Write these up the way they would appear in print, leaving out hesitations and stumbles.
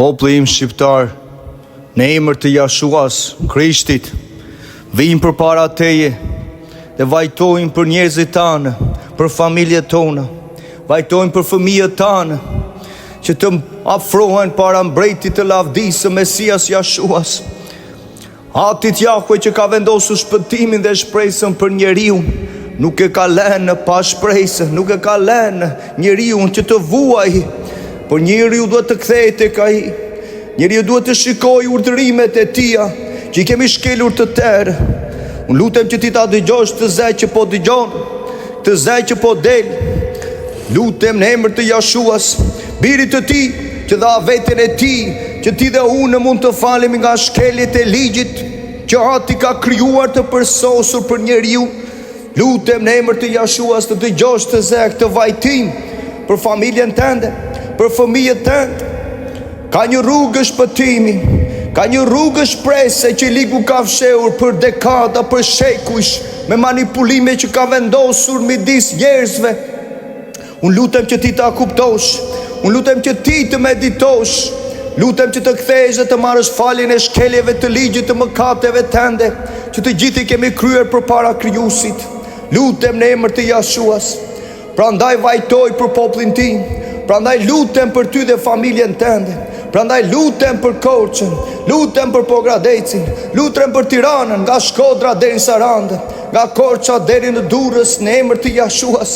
Populli im shqiptar, në emër të Jashuas, Krishtit, vijmë përpara Teje dhe vajtojmë për njerëzit tanë, për familjet tona, vajtojmë për fëmijët tanë, që të afrohen para mbretit të lavdisë, Mesias Jashuas. Atit Jahve që ka vendosur shpëtimin dhe shpresën për njeriu, nuk e ka lënë pa shpresë, nuk e ka lënë njeriu që të vuaj, por njeriu duhet të kthehet tek Ai. Njeriu duhet të shikojë urdhërimet e Tia, që I kemi shkelur të tërë. Unë lutem që Ti ta dëgjosh të zë që po dëgjon, të zë që po del. Lutem në emër të Jashuas, Birit të Ti, që dha veten e Ti, që Ti dhe unë mund të falemi nga shkeljet e ligjit, që Ati ka krijuar të përsosur për njeriu. Lutem në emër të Jashuas të dëgjosh të zë këtë vajtim për familjen tënde, për fëmijët tënde. Ka një rrugë shpëtimi, ka një rrugë shprese që ligu ka fshehur për dekada, për shekujsh, me manipulime që ka vendosur midis njerëzve. Unë lutem që Ti ta kuptosh, unë lutem që Ti të meditosh, lutem që të kthehesh dhe të marrësh faljen e shkeljeve të ligjit të mëkateve tënde, që të gjithë I kemi kryer përpara Krijuesit. Lutem në emër të Jashuas. Prandaj vajtoj për popullin Tim, prandaj lutem për Ty dhe familjen tënde. Prandaj lutem për Korçën, lutem për Pogradecin, lutem për Tiranën, nga Shkodra deri në Sarandë, nga Korça deri në Durrës, në emër të Jashuas,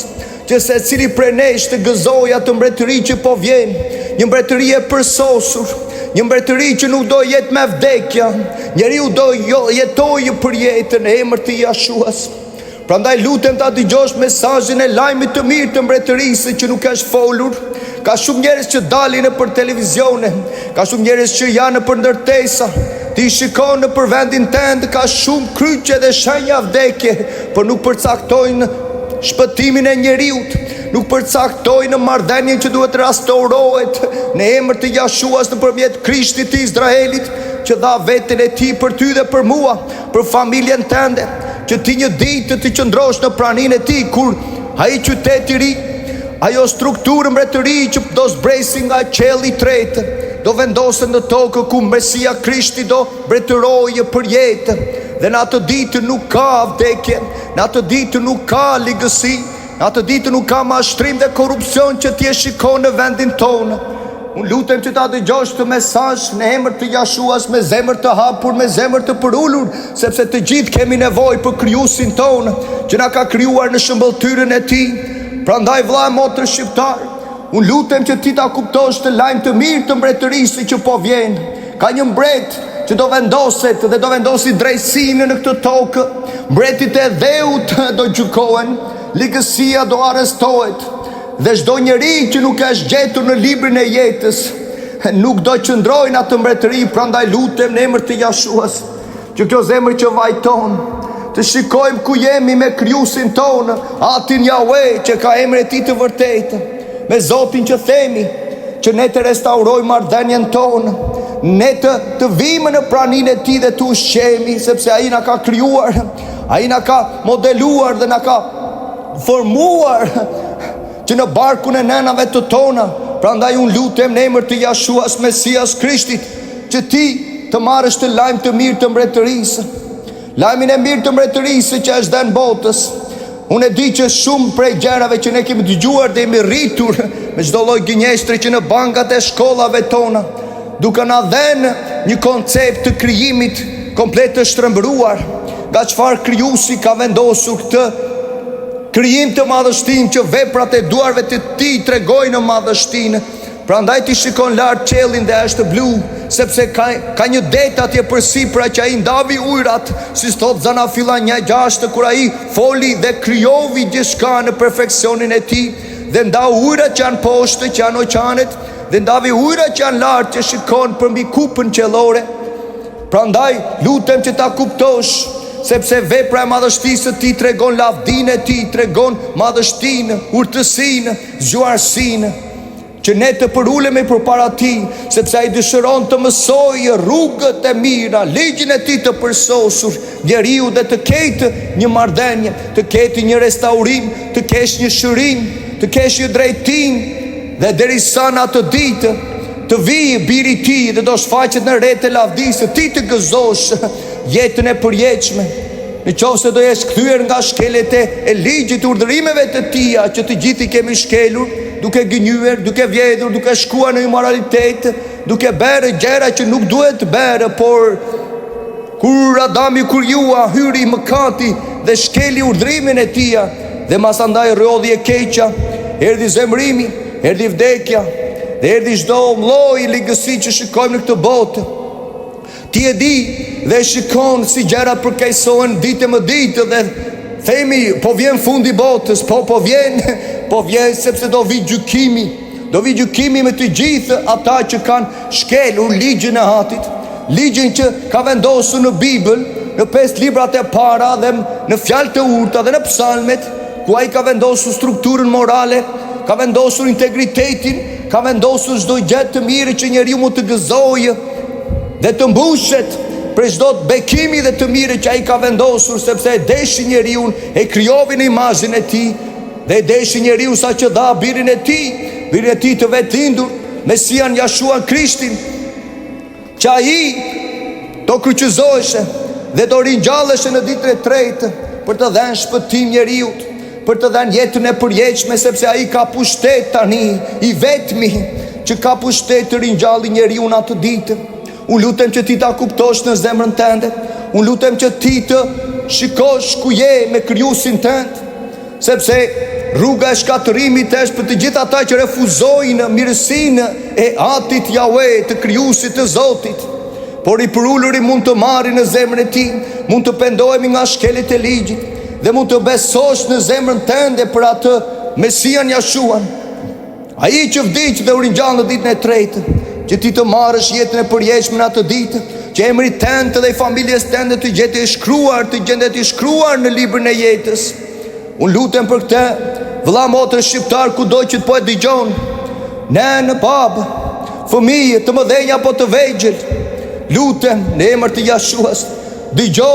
që secili prej nesh të gëzojë atë mbretëri që po vjen, një mbretëri e përsosur, një mbretëri që nuk do jetë me vdekja, njeriu do jetojë për jetën, në emër të Jashuas. Prandaj lutem ta dëgjosh mesazhin e lajmit të mirë të mbretërisë që nuk është folur. Ka shumë njerëz që dalin në për televizione, ka shumë njerëz që janë në për ndërtesa. Ti shikon në për vendin tënd, ka shumë kryqe dhe shenja vdekje, por nuk përcaktojnë shpëtimin e njeriut, nuk përcaktojnë marrëdhënien që duhet restaurohet në emër të Jashuas nëpërmjet Krishtit të Izraelit, që dha veten e Tij për ty dhe për mua, për familjen tënde, që ti një ditë të qëndrosh në praninë e Tij, kur ai qytet I ri, ajo strukturë mbretëri që do zbresi nga qielli I tretë, do vendosen në tokë ku Mesia Krishti do mbretërojë për jetë. Dhe në atë ditë nuk ka vdekje, në atë ditë nuk ka ligësi, në atë ditë nuk ka mashtrim dhe korrupsion që ti e shikon në vendin tonë. Unë lutem që ta dëgjosh të mesazh në emër të Jashuas, me zemër të hapur, me zemër të përullur, sepse të gjithë kemi nevojë për Krijuesin tonë, që na ka krijuar në shëmbëltyrën e Tij. Prandaj vëlla e motër shqiptar, unë lutem që ti ta kuptosh të lajm të mirë të mbretërisë që po vjen. Ka një mbret që do vendoset dhe do vendosi drejtsinë në këtë tokë. Mbretit e dheut do gjykohen, ligësia do arrestohet, dhe çdo njeri që nuk është gjetur në librin e jetës nuk do qëndrojnë atë mbretëri. Prandaj lutem në emër të Jashuas, që kjo zemër që vajton, të shikojmë ku jemi me Krijuesin tonë, Atin Jahve që ka emrin e Tij të vërtetë, me Zotin që themi që ne të restaurojmë marrëdhënien tonë, ne të vimë në praninë e Tij dhe të ushqemi, sepse Ai na ka krijuar, Ai na ka modeluar dhe na ka formuar që në barkun e nënave të tona. Prandaj unë lutem në emër të Jashuas, Mesias Krishtit, që Ti të marrësh të lajm të mirë të mbretërisë, lajmin e mirë të mbretërisë që është dhënë botës. Unë e di që shumë prej gjërave që ne kemi dëgjuar dhe jemi rritur me çdo lloj gënjeshtri që në bankat e shkollave tona, duke na dhënë një koncept të krijimit komplet të shtrembëruar, nga çfarë Krijuesi ka vendosur këtë krijim të madhështinë, që veprat e duarve të Tij tregojnë madhështinë. Prandaj ti shikon lart qiellin dhe është blu, sepse ka një det atje përsipër që Ai ndavi ujrat, si thot Zanafilla 1:6, kur Ai foli dhe krijovi gjithçka në perfeksionin e Tij, dhe ndau ujrat që janë poshtë, që janë oqanet, dhe ndavi ujrat që janë lart, që shikon përmbi kupën qiellore. Prandaj lutem që ta kuptosh, sepse vepra e madhështisë së Tij tregon lavdinë e Tij, tregon madhështinë, urtësinë, zgjuarsinë, që ne të përulemi përpara Tij, sepse Ai dëshiron të mësojë rrugët e mira, ligjin e Tij të përsosur njeriu, dhe të ketë një marrëdhënie, të ketë një restaurim, të kesh një shërim, të kesh një drejtim, dhe derisa në atë ditë të vijë biri i Ti dhe do shfaqet në re të lavdisë, Ti të gëzosh jetën e përjetshme. Në qoftë se do jesh kthyer nga shkelet e ligjit, urdhërimeve të Tia, që të gjithë i kemi shkelur, duke gënjur, duke vjedhur, duke shkuar në imoralitet, duke bërë gjëra që nuk duhet bërë, por kur Adami kryua, hyri i mëkati dhe shkeli urdhrimin e Tia, dhe mas andaj rrodhi e keqja, erdhi zemrimi, erdhi vdekja, dhe erdhi çdo lloj ligësi që shikojmë në këtë botë. Ti e di dhe shikon si gjërat përkeqësohen ditë më ditë, dhe themi po vjen fundi botës, po vjen sepse do vi gjykimi. Do vi gjykimi me të gjithë ata që kanë shkelur ligjin e hatit, ligjin që ka vendosur në Bibël, në 5 librat e para dhe në fjalët e urta dhe në psalmet, ku ai ka vendosur strukturën morale, ka vendosur integritetin, ka vendosur çdo gjë të mirë që njeriu mund të gëzojë dhe të mbushet për çdo bekimi dhe të mirë që ai ka vendosur, sepse e deshi njeriu, e krijoi në imazhin e Tij, dhe e deshi njeriu sa që dha birin e Tij të vetlindur, Mesian Yeshua Krishtin, që ai do kryqëzoheshe dhe do ringjalleshe në ditën e tretë për të dhënë shpëtim njeriut, për të dhënë jetën e përjetshme, sepse ai ka pushtet tani, i vetmi që ka pushtet të ringjallë njeriu në atë ditë. Unë lutem që ti ta kuptosh në zemrën tënde, unë lutem që ti të shikosh ku je me krijuesin tënd, sepse rruga e shkatërimit është për të gjithë ata që refuzojnë mirësinë e Atit Yahweh, të krijuesit të Zotit. Por i përulluri mund të marri në zemrën e Tij, mund të pendohemi nga shkelet e ligjit dhe mund të besosh në zemrën tënde për atë Mesian Yeshua, ai që vdiq dhe u ringjall në ditën e tretë, që ti të marrësh jetën e përjetshme në atë ditë, që emri tënd dhe i familjes tënde të gjendet i shkruar në librin e jetës. Unë lutem për këtë, vëlla motër shqiptar, kudo që të po e dëgjon, nënë, babë, fëmijë të mëdhenj apo të vegjël, lutem në emër të Jashuas, dëgjo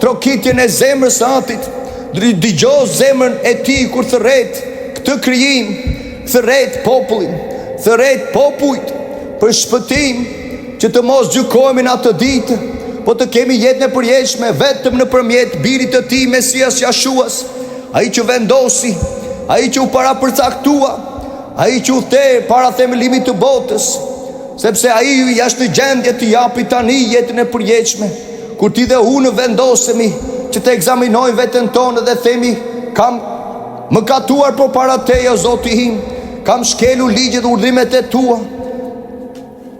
trokitjen e zemrës së Atit, dëgjo zemrën e Tij kur thërret këtë krijim, thërret popullin, thërret popujt për shpëtim, që të mos gjykohemi në atë ditë, po të kemi jetën e përjetshme vetëm nëpërmjet birit të Tij, Mesias Jashuas, ai që vendosi, ai që u parapërcaktua, ai që u the para themelimit të botës, sepse ai jashtë gjendje të japi tani jetën e përjetshme. Kur ti dhe unë vendosemi që të ekzaminojmë veten tonë dhe themi, kam mëkatuar përpara Teje, o Zoti im, kam shkelur ligjet dhe urdhrimet e Tua,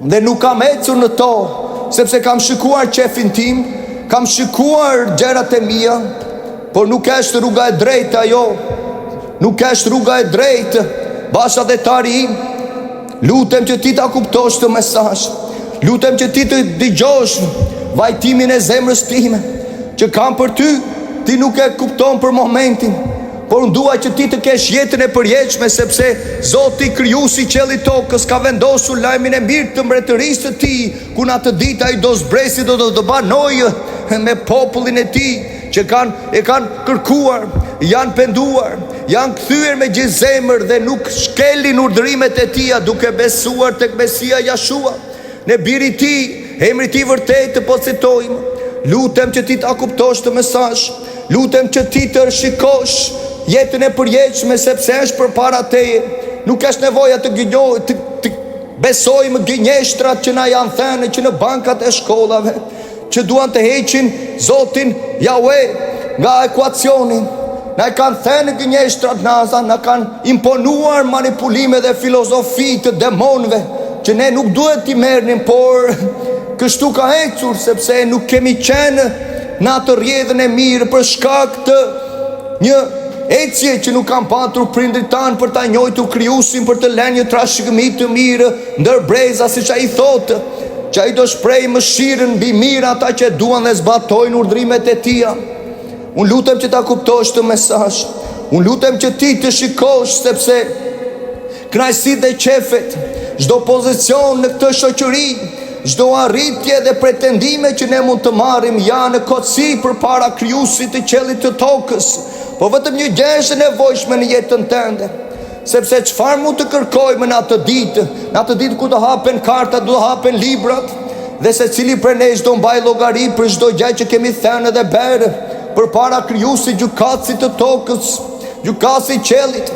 dhe nuk kam ecur në to, sepse kam shikuar qefin tim, kam shikuar gjërat e mia, por nuk është rruga e drejtë ajo, nuk është rruga e drejtë, bashkëdhetari im. Lutem që ti ta kuptosh të mesazh, lutem që ti të dëgjosh vajtimin e zemrës time, që kam për ty, ti nuk e kupton për momentin, por unë dua që ti të kesh jetën e përjetshme, sepse Zoti krijuesi i qiellit tokës ka vendosur lajmin e mirë të mbretërisë të Tij, ku në atë ditë ai do zbresi, do banojë me popullin e Tij, që e kanë kërkuar, janë penduar, janë kthyer me gjithë zemër dhe nuk shkelin urdhrimet e Tij, duke besuar tek Mesia Yeshua, në birin e Tij, emri i Tij vërtet të po citojmë. Lutem që ti ta kuptosh të mesazh, lutem që ti të shikosh jetën e përjetshme, sepse është përpara Teje. Nuk është nevoja të besojmë gënjeshtrat që na janë thënë që në bankat e shkollave, që duan të heqin Zotin Yahweh nga ekuacioni. Na e kanë thënë gënjeshtrat naza, na kanë imponuar manipulime dhe filozofi të demonëve, që ne nuk duhet t'i merrnim, por kështu ka ecur, sepse nuk kemi qenë në atë rrjedhën e mirë për shkak të një ecje që nuk kanë patur prindrit tanë për ta njohur krijuesin, për të lënë një trashëgimi të mirë ndër breza, siç ai thotë, që ai do shpreh mëshirën mbi mirë ata që duan dhe zbatojnë urdhrimet e Tij. Unë lutem që ta kuptosh të mesazh, unë lutem që ti të shikosh, sepse kënaqësitë dhe qefet, çdo pozicion në këtë shoqëri, çdo arritje dhe pretendime që ne mund të marrim janë në kotësi përpara krijuesit të qiellit të tokës. Po vetëm një gjë është e nevojshme në jetën tënde, Sepse çfarë mund të kërkojmë në atë ditë ku të hapen kartat, do hapen librat, dhe se cili për nesh do mbaj llogari për çdo gjë që kemi thënë dhe bërë përpara Krijuesit, gjykatësit të tokës, gjykatësit të qiellit,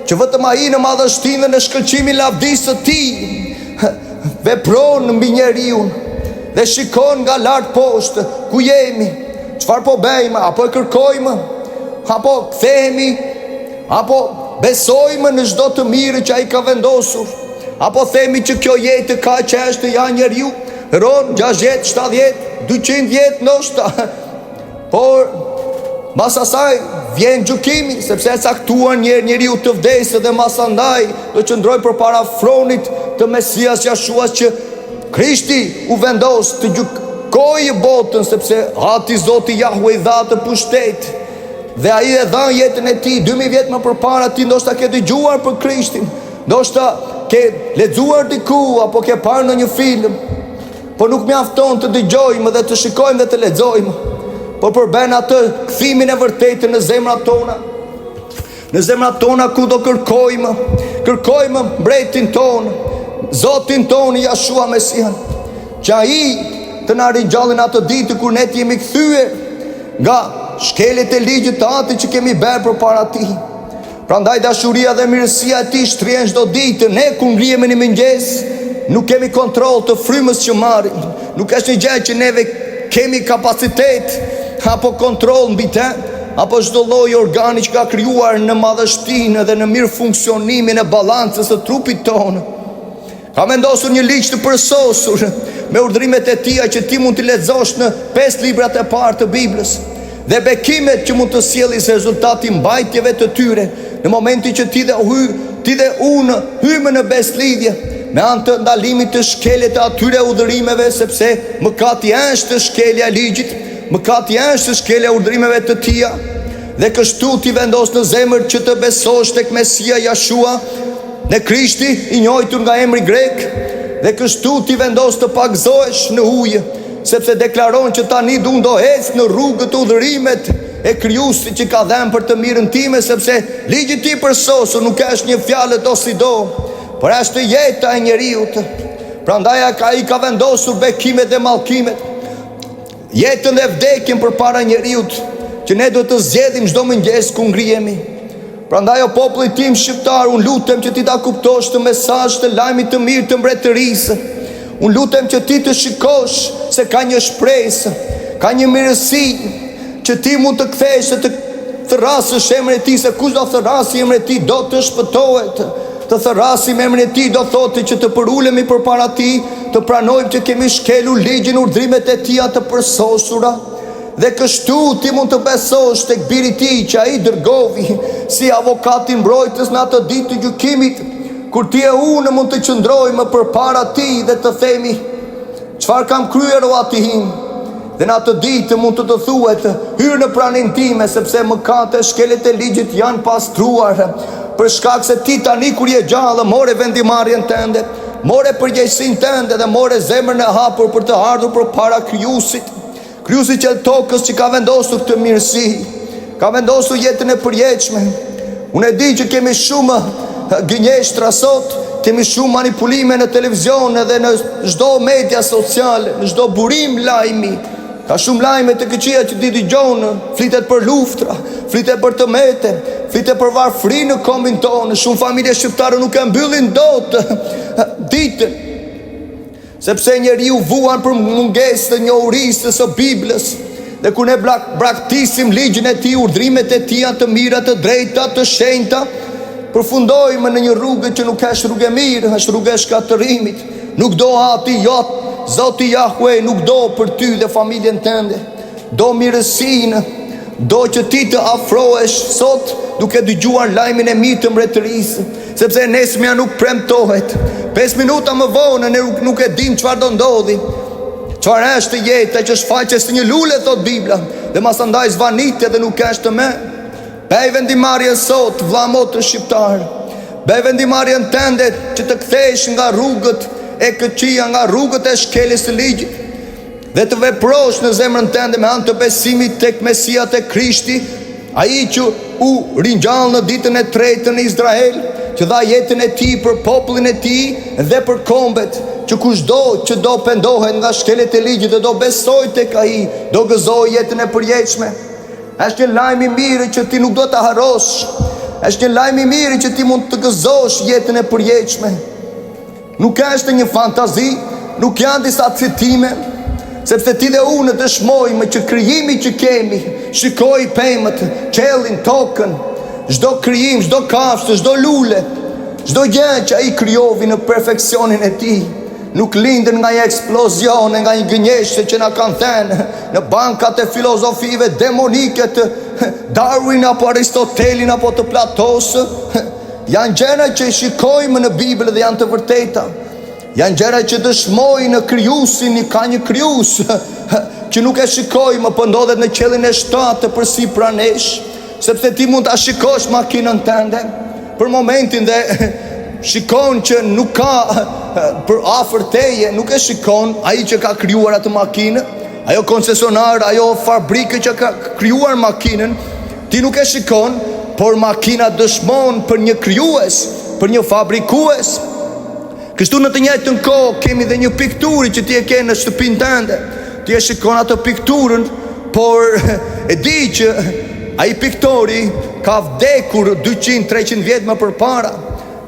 që vetëm ai në madhështinë dhe në shkëlqimin lavdisë të tij vepron mbi njeriu dhe shikon nga lart poshtë ku jemi, çfarë po bëjmë, apo e kërkojmë, apo kthehemi, apo besojmë në çdo të mirë që ai ka vendosur, apo themi që kjo jetë ka çështë ja njeriu, ron 60, 70, 200 vjet ndoshta. Por mbas asaj vjen gjykimi, sepse e caktuar njeriu të vdesë dhe mbas andaj do qëndroj përpara fronit të Mesias Jashuas që Krishti u vendos të gjykojë botën, sepse hati Zoti Jahwe i dha të pushtet. Dhe ai e dha jetën e tij 2000 vjet më përpara. Ti ndoshta ke dëgjuar për Krishtin, ndoshta ke lexuar diku apo ke parë në një film, por nuk mjafton të dëgjojmë dhe të shikojmë dhe të lexojmë, por përben atë kthimin e vërtetë në zemrat tona. Në zemrat tona ku do kërkojmë mbretin ton, Zotin ton Jashua Mesian, që ai të na ringjallë atë ditë kur ne jemi kthyer nga shkelet e ligjit të Atit që kemi bërë përpara Tij. Prandaj dashuria dhe mirësia e Tij shtrihen çdo ditë. Ne kur ngrihemi në mëngjes, nuk kemi kontroll të frymës që marrim. Nuk është një gjë që neve kemi kapacitet apo kontroll mbi të, apo çdo lloj organi që ka krijuar në madhështinë dhe në mirë funksionimin e balancës së trupit tonë. Ka vendosur një ligj të përsosur me urdhrimet e Tij që ti mund të lexosh në 5 librat e parë të Biblës, dhe bekimet që mund të sjellin si rezultat i mbajtjeve të tyre në momentin që ti dhe unë hymë në beslidhje me anë të ndalimit të shkeljet të atyre udhërimeve, sepse mëkati është shkelja e ligjit, mëkati është shkelja e urdhrimeve të Tija, dhe kështu ti vendos në zemër që të besosh tek Mesia Jashua, në Krishti i njohur nga emri grek, dhe kështu ti vendos të pagëzohesh në ujë, sepse deklaron që tani du ndo ecë në rrugët udhërimet e Krijuesit që ka dhënë për të mirën time, sepse ligji i Tij përsosur nuk është një fjalë ose do, por është jeta e njeriu. Prandaj ai ka vendosur bekimet dhe mallkimet, jetën dhe vdekjen përpara njeriu, që ne do të zgjedhim çdo mëngjes ku ngrihemi. Prandaj o populli tim shqiptar, unë lutem që ti ta kuptosh të mesazh të lajmit të mirë të mbretërisë. Unë lutem që ti të shikosh se ka një shpresë, ka një mirësi, që ti mund të kthesh të therrasësh emrin e Tij, se kush do therrasë emrin e Tij do të shpëtohet. Të therrasim emrin e Tij do thotë që të përulemi përpara Tij, të pranojmë që kemi shkelur ligjin, urdhrimet e Tij të përsosura. Dhe kështu ti mund të besosh tek Biri i Tij që ai dërgovi si avokati mbrojtës në atë ditë të gjykimit, kur ti e unë mund të qëndrojmë përpara Tij dhe të themi çfarë kam kryer o Ati im. Dhe në atë ditë mund të thuhet hyrë në pranin time, sepse mëkatet e shkelet e ligjit janë pastruar. Për shkak se ti tani kur je gjallë more vendimarrjen tënde, more përgjegjësinë tënde dhe more zemrën e hapur për të ardhur përpara Krijuesit. Krijuesi i tokës që ka vendosur këtë mirësi, ka vendosur jetën e përjetshme. Unë e di që kemi shumë gënjeshtra sot, kemi shumë manipulime në televizion dhe në çdo media sociale, në çdo burim lajmi. Ka shumë lajme të këqija që ti dëgjon, flitet për luftra, flitet për tëmete, flitet për varfëri në kombin tonë. Shumë familje shqiptare nuk e mbyllin dot ditën, sepse njeriu vuan për mungesë të njohurisë së Biblës. Dhe kur ne braktisim ligjin e Tij, urdhrimet e Tij të mira, të drejta, të shenjta, përfundojmë në një rrugë që nuk është rrugë e mirë, është rrugë e shkatërimit. Nuk do Ati jot, Zoti Jahwe nuk do për ty dhe familjen tënde. Do mirësinë, do që ti të afrohesh sot duke dëgjuar lajmin e mirë të mbretërisë, sepse nesmja nuk premtohet. 5 minuta më vonë ne nuk e dim çfarë do ndodhi. Çfarë është jeta që shfaqet si një lule, thot Bibla, dhe masandaj zvanitje dhe nuk është më. Bëj vendimarrjen sot, vëlla motë shqiptar. Bëj vendimarrjen tënde që të kthesh nga rrugët e këqija, nga rrugët e shkeljes së ligjit, dhe të veprosh në zemrën tënde me anë të besimit tek Mesia, tek Krishti, ai që u ringjall në ditën e tretë në Izrael, që dha jetën e tij për popullin e tij dhe për kombet, që kushdo që do pendohet nga shkelet e ligjit dhe do besoj tek ai, do gëzoj jetën e përjetshme. Është një lajm i mirë që ti nuk do ta harrosh. Është një lajm i mirë që ti mund të gëzosh jetën e përjetshme. Nuk është një fantazi, nuk janë disa citime, sepse ti dhe unë dëshmojmë që krijimi që kemi, shikoj pemët, qellin, tokën, çdo krijim, çdo kafshë, çdo lule, çdo gjë që ai krijovi në perfeksionin e tij, nuk lindën nga një eksplozion, nga një gënjeshtër që na kanë thënë në bankat e filozofive demonike të Darwin apo Aristotelin apo të Platos. Janë gjëra që shikojmë në Bibël dhe janë të vërteta. Janë gjëra që dëshmojnë në krijuesin, ka një krijues që nuk e shikojmë, po ndodhet në qellin e 7 përsipër nesh, sepse ti mund ta shikosh makinën tënde për momentin dhe shikon që nuk ka për afër teje, nuk e shikon ai që ka krijuar atë makinë, ajo koncesionar, ajo fabrikë që ka krijuar makinën, ti nuk e shikon, por makina dëshmon për një krijues, për një fabrikues. Kështu në të njëjtën kohë kemi dhe një pikturë që ti e ke në shtëpinë tënde. Ti e shikon atë pikturën, por e di që ai piktori ka vdekur 200-300 vjet më përpara.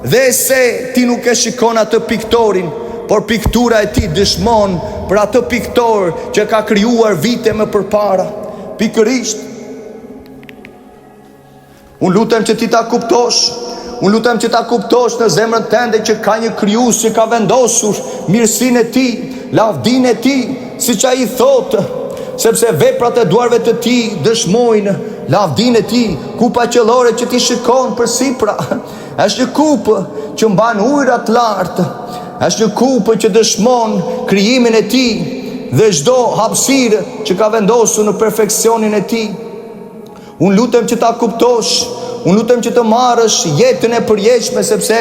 Dhe se ti nuk e shikon atë piktorin, por piktura e ti dëshmon për atë piktor që ka krijuar vite më përpara. Pikërisht, unë lutem që ti ta kuptosh, unë lutem që ta kuptosh në zemrën tënde që ka një krijues që ka vendosur mirësinë e tij, lavdinë e tij, siç ai thotë, sepse veprat e duarve të tij dëshmojnë lavdinë e tij. Kupa qellore që ti shikon përsipra është një kupë që mban ujëra të lartë, është një kupë që dëshmon krijimin e tij dhe çdo hapësirë që ka vendosur në perfeksionin e tij. Unë lutem që ta kuptosh, unë lutem që të marrësh jetën e përjetshme, sepse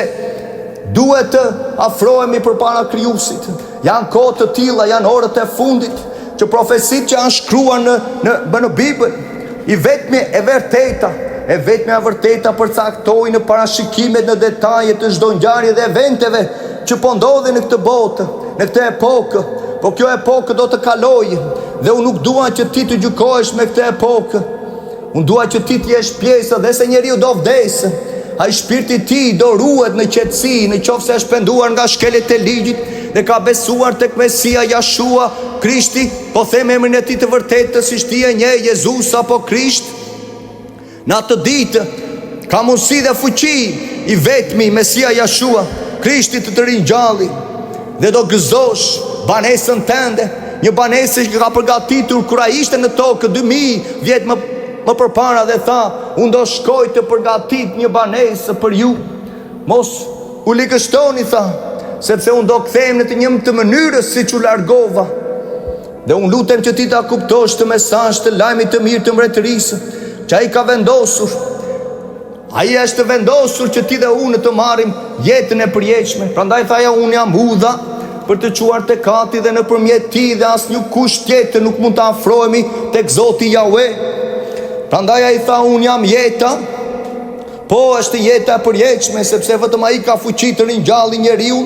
duhet të afrohemi përpara krijuesit. Janë kohë të tilla, janë orët e fundit që profecitë që janë shkruar në Bibël, i vetmi e vërteta, përcaktojnë në parashikimet në detajet të çdo ngjarje dhe eventeve që po ndodhin në këtë botë, në këtë epokë. Po kjo epokë do të kalojë dhe unë nuk dua që ti të gjykohesh me këtë epokë. Unë dua që ti të jesh pjesë, dhe se njeriu do vdesë, ai shpirti i tij do ruhet në qetësi, në qoftë se është penduar nga shkelet e ligjit dhe ka besuar tek Mesia Jashua Krishti, po them emrin e tij të vërtetë, siç ti e njeh, Jezus apo Krisht. Në atë ditë ka mundësi dhe fuqi i vetmi Mesia Jashua Krishti të ringjalli dhe do gëzosh banesën tënde, një banesë që ka përgatitur kur ai ishte në tokë 2000 vjet më përpara dhe tha, unë do shkoj të përgatit një banesë për ju. Mos u ligështoni, tha, sepse unë do kthehem në të njëjtën të mënyrës siç u largova. Dhe unë lutem që ti ta kuptosh të mesazh të lajmit të mirë të mbretërisë, që ai ka vendosur. Ai është vendosur që ti dhe unë të marrim jetën e përjetshme. Prandaj thaja, unë jam udha për të quar tek Ati dhe nëpërmjet tij dhe asnjë kush tjetër nuk mund të afrohemi tek Zoti Jahve. Prandaj ai tha, unë jam jeta, po është jeta e përjetshme, sepse vetëm ai ka fuqi të ringjallë njeriu.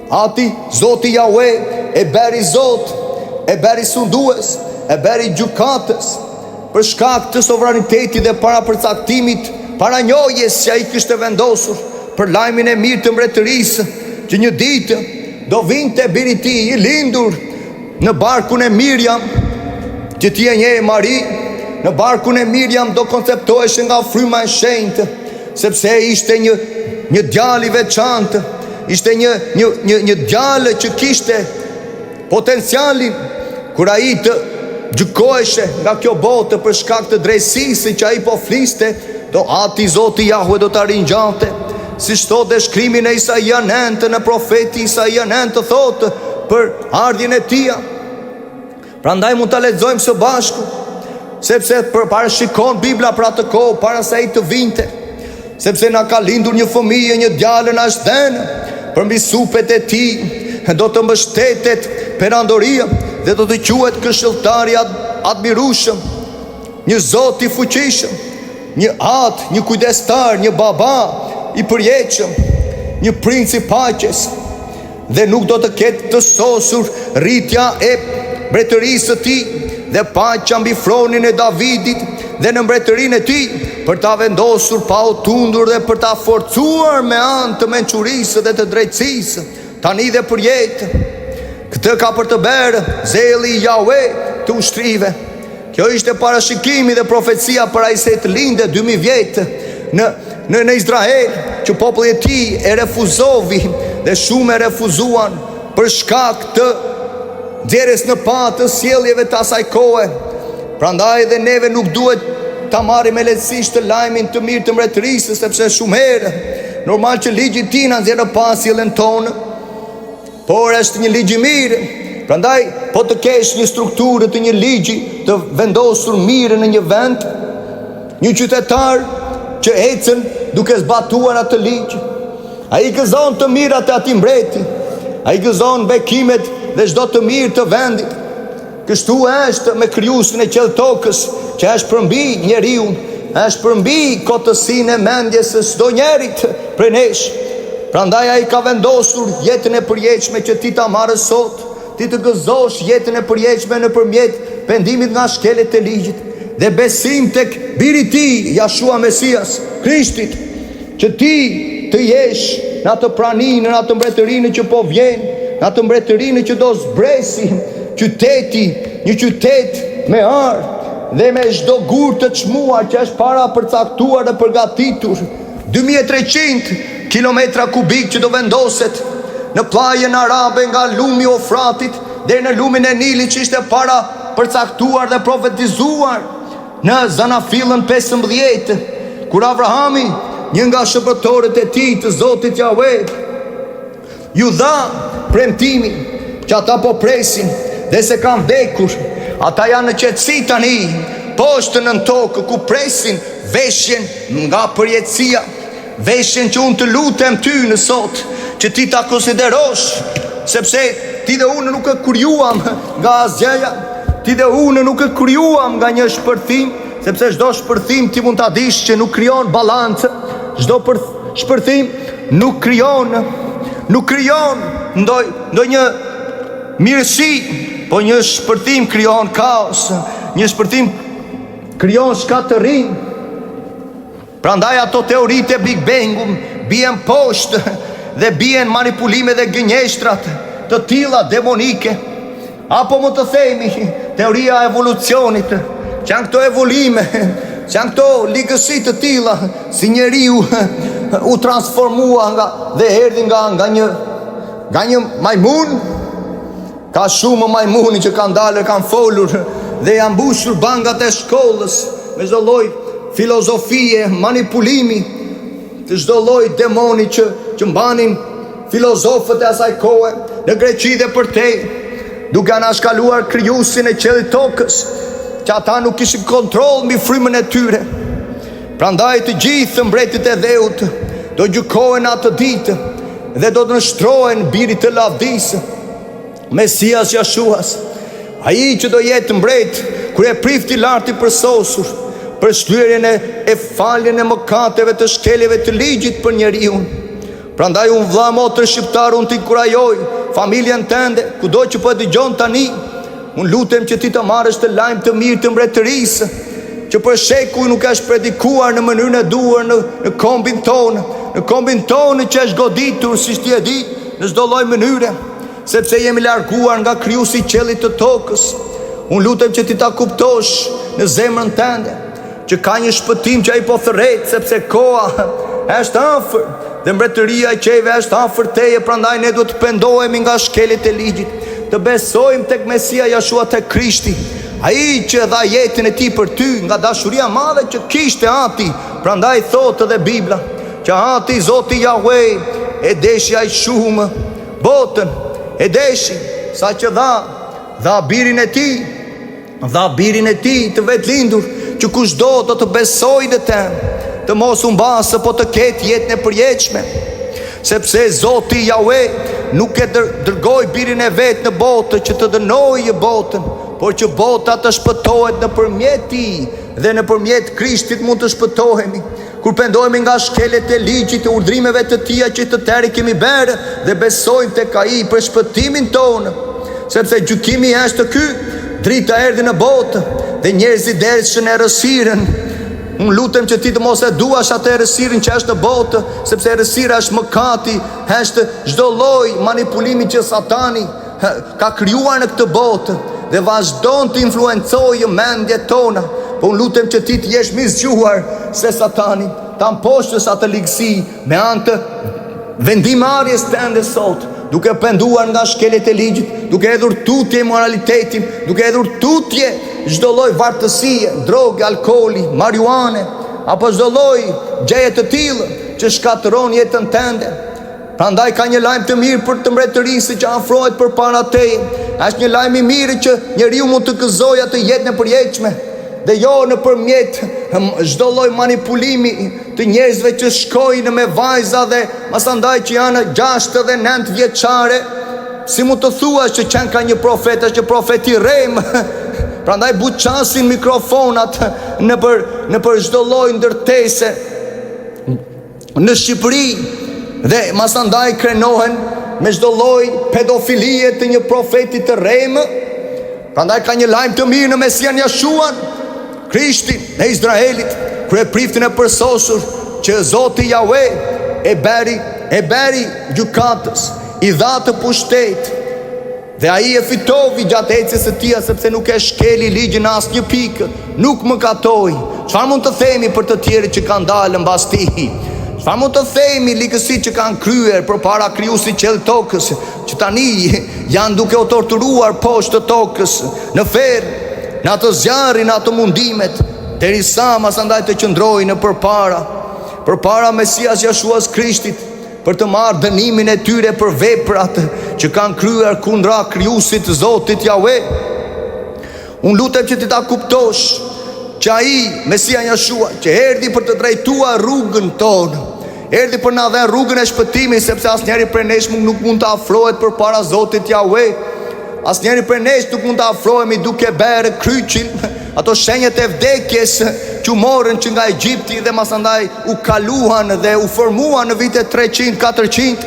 Ati, Zoti Jahve, e beri Zot, e beri sundues, e beri gjykatës, për shkak të sovranitetit dhe para përcaktimit, para njohjes që ai kishte vendosur për lajmin e mirë të mbretërisë, që një ditë do vinte biri i tij i lindur në barkun e Miriam, që ti e njeh, Mari. Në barkun e Miriam do konceptohesh nga fryma e shenjtë, sepse ishte një djalë i veçantë, ishte një djalë që kishte potencialin kur ai të gjykoheshe nga kjo botë për shkak të drejtësisë që ai po fliste, do Ati Zoti Jahve do ta ringjallte. Siç thotë shkrimi në Isaia 9, në profeti Isaia 9 thotë për ardhjen e tij. Prandaj mund ta lexojmë së bashku, sepse parashikon Bibla për atë kohë para se ai të vinte, sepse na ka lindur një fëmijë, një djalë na është dhënë, për mbi supet e tij do të mbështetet perandoria dhe do të quhet këshilltari admirueshëm, një Zot i fuqishëm, një atë, një kujdestar, një baba i përjetshëm, një princ i paqes, dhe nuk do të ketë të sosur rritja e mbretërisë së tij dhe paqja mbi fronin e Davidit dhe në mbretërinë e tij, për ta vendosur pa u tundur dhe për ta forcuar me anë të mençurisë dhe të drejtësisë, tani dhe për jetë. Këtë ka për të bërë zeli i Jahve të ushtrive. Kjo ishte parashikimi dhe profecia për ai se të lindë 2000 vjet në Izrael, që populli i tij e refuzovi dhe shumë e refuzuan për shkak të nxjerrjes në pa të sjelljeve të asaj kohe. Prandaj dhe neve nuk duhet ta marrim me lehtësisht të lajmin të mirë të mbretërisë, sepse shumë herë normal që ligji i tij na nxjerr në pa sjelljen tonë, por është një ligj i mirë. Prandaj po të kesh një strukturë të një ligji të vendosur mirë në një vend, një qytetar që ecën duke zbatuar atë ligj, ai gëzon të mirat e atij mbreti, ai gëzon bekimet dhe çdo të mirë të vendit. Kështu është me krijuesin e qiell tokës, që është përmbi njeriu, është përmbi kotësinë e mendjes së çdo njerit prej nesh. Prandaj ai ka vendosur jetën e përjetshme që ti ta marrësh sot, ti të gëzosh jetën e përjetshme nëpërmjet pendimit nga shkelet e ligjit dhe besim tek biri i tij, Jashua Mesias, Krishtit, që ti të jesh në atë praninë, në atë mbretërinë që po vjen, në atë mbretërinë që do zbresi qyteti, një qytet me arë dhe me çdo gur të çmuar që është para përcaktuar dhe përgatitur, 2300 kilometra kubik që do vendoset në plajën arabe nga lumi i Ofratit deri në lumin e Nilit, që ishte para përcaktuar dhe profetizuar në Zanafillën 15, kur Abrahami, një nga shërbëtorët e tij të Zotit Jahve, ju dha premtimin që ata po presin dhe se kanë vdekur. Ata janë në qetësi tani, poshtë në tokë, ku presin veshjen nga përjetësia, veshjen që unë të lutem ty në sot, që ti ta konsiderosh, sepse ti dhe unë nuk e krijuam nga asgjëja, ti dhe unë nuk e krijuam nga një shpërthim, sepse çdo shpërthim ti mund ta dish që nuk krijon balancë, çdo shpërthim nuk krijon ndonjë mirësi, po një shpërthim krijon kaos, një shpërthim krijon shkatërrim. Prandaj ato teoritë e Big Bangu bien poshtë dhe bien manipulime dhe gënjeshtrat të tilla demonike, apo më të themi teoria e evolucionit, që janë këto evolime, që janë këto ligësi të tilla, si njeriu u transformua dhe erdhi nga një majmun. Ka shumë majmuni që kanë dalë, kanë folur dhe janë mbushur bangat e shkollës me çdo lloj filozofie, manipulimi të çdo lloj demoni që mbanin filozofët e asaj kohe në Greqi dhe përtej, duke anashkaluar krijuesin e qiellit tokës, që ata nuk kishin kontroll mbi frymën e tyre. Prandaj të gjithë mbretët e dheut do gjykohen atë ditë dhe do të nështrohen birit të lavdisë, Mesias Jashuas, ai që do jetë mbret kur e prifti larti përsosur për shlyerjen e faljen e mëkateve të shkeljeve të ligjit për njeriu. Prandaj unë vlla motër shqiptar, unë t'i kurajoj familjen tënde, kudo që po dëgjon tani, unë lutem që ti të marrësh të lajm të mirë të mbretërisë, që për shekuj nuk është predikuar në mënyrën e duhur në kombin tonë që është goditur, si ti e di, në çdo lloj mënyre, sepse jemi larguar nga krijuesi i qiellit të tokës. Unë lutem që ti ta kuptosh në zemrën tënde që ka një shpëtim që ai po thërret, sepse koha është afër dhe mbretëria e qejve është afër teje. Prandaj ne duhet të pendohemi nga shkeljet e ligjit, të besojmë tek Mesia Jashua, tek Krishti, ai që dha jetën e tij për ty nga dashuria e madhe që kishte ati. Prandaj thotë edhe Bibla që ati Zoti Jahve e deshi ai shumë botën, e deshi sa që dha birin e tij të vetlindur, që kushdo do të besojë në të, të mos u mbasë, po të ketë jetën e përjetshme, sepse Zoti Jahve nuk e dërgoi birin e vet në botë që të dënojë botën, por që bota të shpëtohet nëpërmjet tij. dhe nëpërmjet Krishtit mund të shpëtohemi. Kur pendohemi nga shkelet e ligjit të urdhrimeve të tija që të tëri kemi berë dhe besojmë tek ai për shpëtimin tonë, sepse gjykimi është ky, drita erdhi në botë dhe njerëzit derishën e errësirën. Unë lutem që ti të mos e duash atë errësirën që është në botë, sepse errësira është mëkati, është çdo lloj manipulimi që Satani ka krijuar në këtë botë dhe vazhdon të influencojë mendjet tona. Po unë lutem që ti të jesh më i zgjuar se Satani, ta mposhtës atë ligësi me anë të vendimarrjes tënde sot, duke penduar nga shkelet e ligjit, duke hedhur tutje moralitetin, duke hedhur tutje çdo lloj vartësie, drogë, alkooli, marijuane, apo çdo lloj gjeje të tillë që shkatërron jetën tënde. Prandaj ka një lajm të mirë për të mbretërisë që afrohet përpara teje. Është një lajm i mirë që njeriu mund të gëzojë atë jetën e përjetshme, dhe jo nëpërmjet çdo lloj manipulimi të njerëzve që shkojnë me vajza dhe masandaj që janë 6 dhe 9 vjeçare. Si mund të thuash që qenë ka një profet, është profeti Rem. Prandaj buçasin mikrofonat nëpër çdo lloj ndërtese në Shqipëri dhe masandaj krenohen me çdo lloj pedofilie të një profeti të Rem. Prandaj ka një lajm të mirë në Mesian Jashuan, Krishtin e Izraelit, kryepriftin e përsosur, që Zoti Jahve e beri gjykatës, i dha të pushtet, dhe ai e fitoi gjatë ecjes së tij, sepse nuk e shkeli ligjin në asnjë pikë, nuk mëkatoi. Çfarë mund të themi për të tjerët që kanë dalë mbas tij? Çfarë mund të themi ligësitë që kanë kryer përpara krijuesit qell tokës, që tani janë duke u torturuar poshtë tokës, në ferr, në atë zjarrin, në atë mundimet, derisa masandaj të qëndrojnë përpara Mesias Jashuas Krishtit, për të marrë dënimin e tyre për veprat që kanë kryer kundra krijuesit Zotit Jahve. Unë lutem që ti ta kuptosh që ai Mesia Jashua që erdhi për të drejtuar rrugën tonë, erdhi për na dhënë rrugën e shpëtimit, sepse asnjëri prej nesh nuk mund të afrohet përpara Zotit Jahve. Asnjëri prej nesh nuk mund të afrohemi duke bërë kryqin, ato shenjat e vdekjes që u morën që nga Egjipti dhe masandaj u kaluan dhe u formuan në vitet 300-400,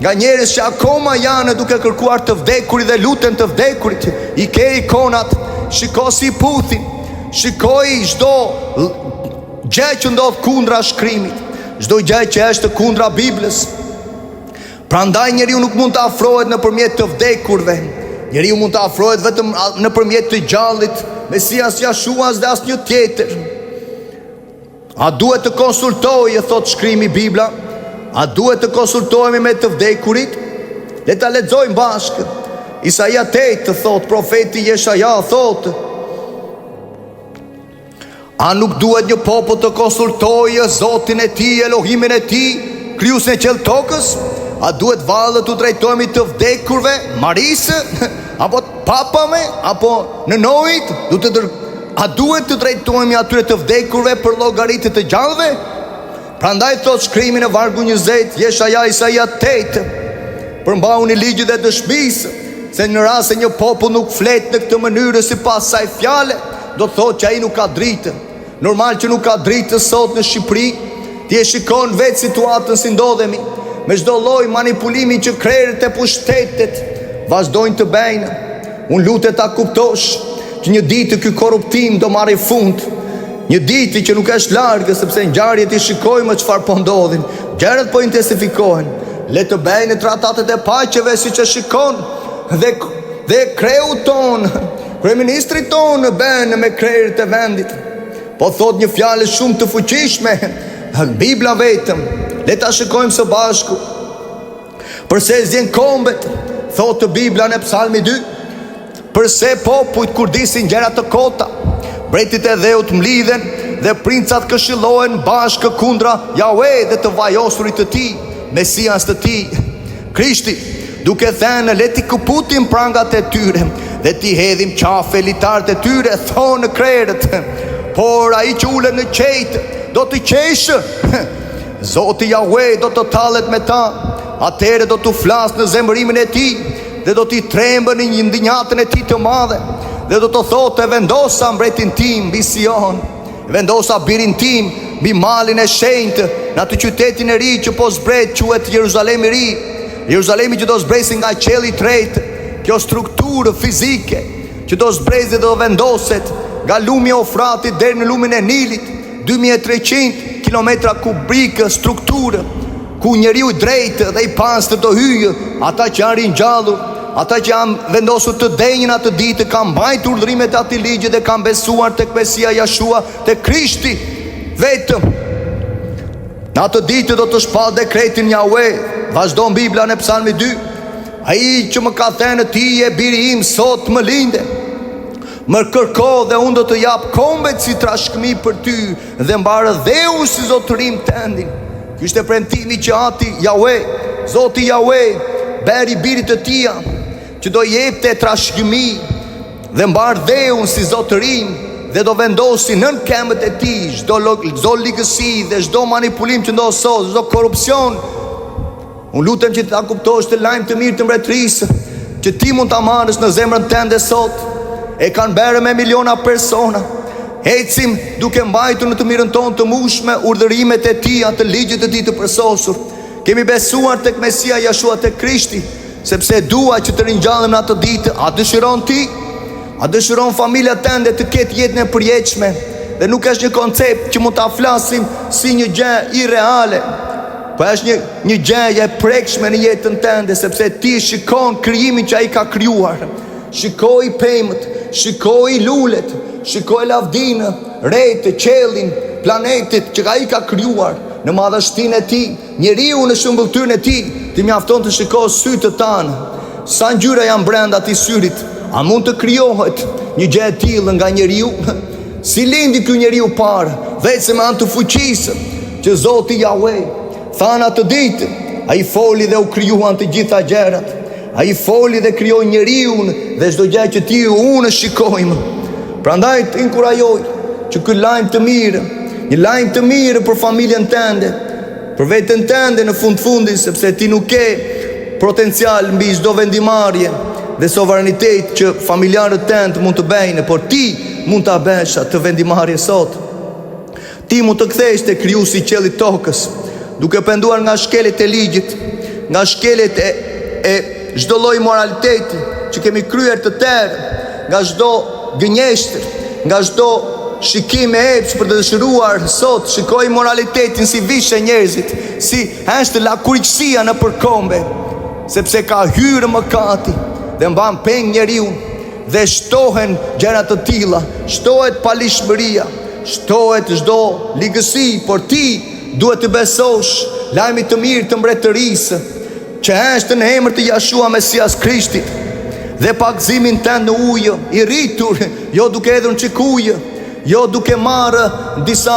nga njerëz që akoma janë duke kërkuar të vdekurit dhe luten të vdekurit. I ke ikonat, shiko si puthin, shikoj çdo gjë që ndodh kundra shkrimit, çdo gjë që është kundra Biblës. Prandaj njeriu nuk mund të afrohet nëpërmjet të vdekurve. Njeriu mund të afrohet vetëm nëpërmjet të gjallit, Mesias Jashuas dhe asnjë tjetër. A duhet të konsultojë, thot shkrimi Bibla? A duhet të konsultohemi me të vdekurit? Le ta lexojmë bashkë. Isaia 8 thot, profeti Jeshaja thot: a nuk duhet një popull të konsultojë Zotin e tij, Elohimin e tij, krijuesin e qell tokës? A duhet vallë të drejtohemi të vdekurve, Marisë, apo papave, apo nënojit? A duhet të drejtohemi atyre të vdekurve për llogaritë të gjallëve? Prandaj thot shkrimi në vargu 20, Jeshaja Isaia 8: përmbahuni ligjit dhe dëshmisë, se në rast se një popull nuk flet në këtë mënyrë sipas saj fjale, do thot që ai nuk ka dritë. Normal që nuk ka dritë sot në Shqipëri. Ti e shikon vetë situatën si ndodhemi, me çdo lloj manipulimi që krerët e pushtetet vazhdojnë të bëjnë. Unë lutet ta kuptosh që një ditë ky korruptim do marrë fund. Një ditë që nuk është largë, sepse ngjarjet i shikojmë çfarë po ndodhin. Gjërat po intensifikohen. Le të bëjnë tratatet e paqeve siç e shikon dhe kreu ton, kryeministri ton bën me krerët e vendit. Po thot një fjalë shumë të fuqishme, Bibla vetëm. Le ta shikojmë së bashku. Përse zjen kombet, thotë Bibla në Psalmi 2, përse popujt kurdisin gjëra të kota, mbretit e dheut mlidhen dhe princat këshillohen bashkë kundra Jahve dhe të vajosurit të tij, Mesias të tij, Krishti, duke thënë le ti kuputim prangat e tyre dhe ti hedhim qafe litarët e tyre, thonë krerët. Por ai që ulet në qejtë do të qeshë. Zoti Jahve do të tallet me ta. Atëherë do të flasë në zemërimin e tij dhe do t'i trembën në ndinjatën e tij të madhe dhe do të thotë vendosa mbretin tim mbi Sion. vendosa birin tim mbi malin e shenjtë, në atë qytetin e ri që po zbret, quhet Jeruzalemi i ri, Jeruzalemi që do zbresi nga qielli i tretë. Kjo strukturë fizike që do zbrezi dhe do vendoset nga lumi i Ofratit deri në lumin e Nilit, 2300 kilometra kubikë strukturë, ku njeriu i drejtë dhe i pastër do hyjë, ata që janë ringjallur, ata që janë vendosur të denjën atë ditë, kanë mbajtur urdhrimet e atij ligji dhe kanë besuar tek Mesia Jashua, tek Krishti vetëm. Në atë ditë do të shpall dekretin Yahweh. Vazhdon Bibla në Psalmi 2. Ai që më ka thënë ti je biri im, sot më linde. Më kërko dhe unë do të jap kombet si trashëgimi për ty, dhe mbarë dheu si zotërim tëndin. Ky është premtimi që ati Yahweh, Zoti Yahweh, beri birit të tia, që do jepte trashëgimi dhe mbarë dheu si zotërim, dhe do vendosi nën këmbët e tij çdo ligësi dhe çdo manipulim që ndodh sot, çdo korrupsion. Unë lutem që ta kuptosh të lajm të mirë të mbretërisë, që ti mund ta marrësh në zemrën tënde sot. E kanë bërë me miliona persona. Ecim duke mbajtur në të mirën tonë të mushme urdhërimet e tij, të ligjit të tij të përsosur. Kemi besuar tek Mesia Jashua, tek Krishti, sepse dua që të ringjallem në atë ditë. A dëshiron ti? A dëshiron familja tënde të ketë jetën e përjetshme? Dhe nuk është një koncept që mund ta flasim si një gjë irreale, po është një gjë e prekshme në jetën tënde, sepse ti shikon krijimin që ai ka krijuar. Shikoj pemët, shikoj lulet, shikoj lavdinë, rrejtë, qellin, planetit që ai ka krijuar në madhështinë e tij, njeriu në shëmbulltyrën e tij. Ti mjafton të shikosh sytë të tanë, sa ngjyra janë brenda atij syrit. A mund të krijohet një gjë e tillë nga njeriu? Si lindi ky njeriu parë? Vetëm me anë të fuqisë që Zoti Yahweh tha në atë ditë. Ai foli dhe u krijuan të gjitha gjërat. Ai foli dhe krijoi njeriu dhe çdo gjë që ti unë shikojmë. Prandaj të inkurajoj që ky lajm të mirë, një lajm të mirë për familjen tënde, për veten tënde në fundi, sepse ti nuk ke potencial mbi çdo vendimarrje dhe sovranitet që familjarët tënd mund të bëjnë, por ti mund ta bësh atë vendimarrje sot. Ti mund të kthesh te krijuesi i qiellit tokës, duke penduar nga shkelet e ligjit, nga shkelet e çdo lloj moraliteti që kemi kryer të tërë, nga çdo gënjeshtër, nga çdo shikim e epsh për të dëshiruar sot. Shikoj moralitetin si vishë njerëzit, si është lakuriksia në përkombe, sepse ka hyrë mëkati dhe mban peng njeriu, dhe shtohen gjëra të tilla, shtohet palishmëria, shtohet çdo ligësi, por ti duhet të besosh lajmin të mirë të mbretërisë, që është në emër të Jashua Mesias Krishtit, dhe pagëzimin tënd në ujë i rritur, jo duke hedhur çik ujë, jo duke marrë disa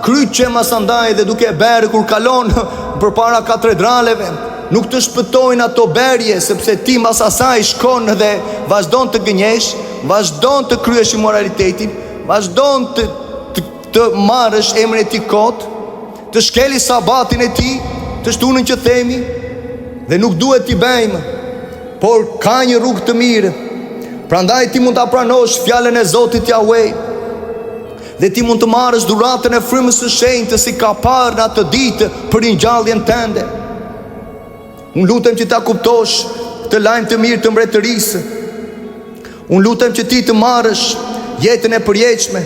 kryqe masandaj dhe duke berë kur kalon përpara katedraleve. Nuk të shpëtojnë ato berje, sepse ti mbas asaj shkon dhe vazhdon të gënjesh, vazhdon të kryesh immoralitetin, vazhdon të marrësh emrin e tij kot, të shkeli sabatin e tij, të shtunën që themi, dhe nuk duhet t'i bëjmë, por ka një rrugë të mirë. Prandaj ti mund ta pranosh fjalën e Zotit Yahweh, dhe ti mund të marrësh dhuratën e frymës së shenjtë si ka parë në atë ditë për ringjalljen tënde. Unë lutem që ta kuptosh këtë lajm të mirë të mbretërisë. Unë lutem që ti të marrësh jetën e përjetshme.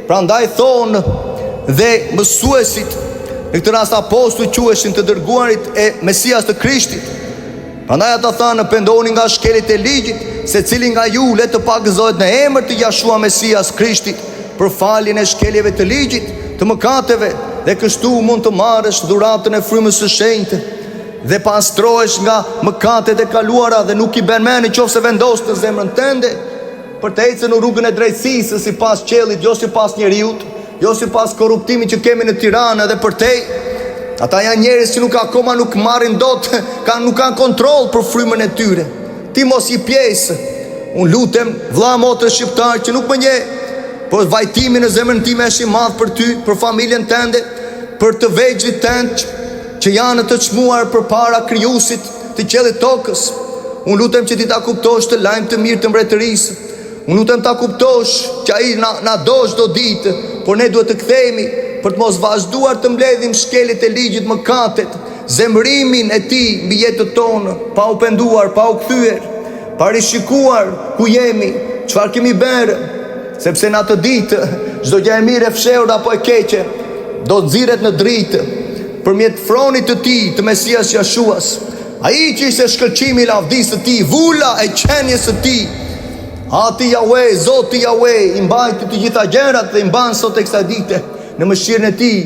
Prandaj thonë dhe mësuesit, në këtë rast apostujt quheshin të dërguarit e Mesias të Krishtit. Prandaj ata thanë, pendoni nga shkelit e ligjit, secili nga ju le të pagëzohet në emër të Jashua Mesias Krishtit për faljen e shkeljeve të ligjit, të mëkateve, dhe kështu mund të marrësh dhuratën e frymës së shenjtë dhe pastrohesh nga mëkatet e kaluara, dhe nuk i bën mend nëse vendos në zemrën tënde për të ecën në rrugën e drejtësisë sipas qiellit, jo sipas njeriut, jo sipas korruptimit që kemi në Tiranë dhe përtej. Ata janë njerëz që akoma nuk marrin dot, nuk kanë kontroll për frymën e tyre. Ti mos i pjesë. Unë lutem vëlla motrë shqiptar që nuk më njeh, por vajtimi në zemrën time është i madh për ty, për familjen tënde, për të vegjëlit tënd që janë të çmuar përpara krijuesit të qiellit tokës. Unë lutem që ti ta kuptosh të lajm të mirë të mbretërisë. Unë lutem ta kuptosh që ai na do çdo ditë, por ne duhet të kthehemi për të mos vazhduar të mbledhim shkelit e ligjit mëkatet, zemrimin e tij mbi jetën tonë, pa u penduar, pa u kthyer, pa rishikuar ku jemi, çfarë kemi bërë, sepse në atë ditë çdo gjë e mirë, e fshehur apo e keqe do të nxirret në dritë përmjet fronit të tij, të Mesias Jashuas, ai që ishte shkëlqimi i lavdisë së tij, vula e qenjes së tij. Ati Yahweh, Zoti Yahweh, i mbajti të gjitha gjërat dhe i mban sot e kësaj dite në mëshirën e tij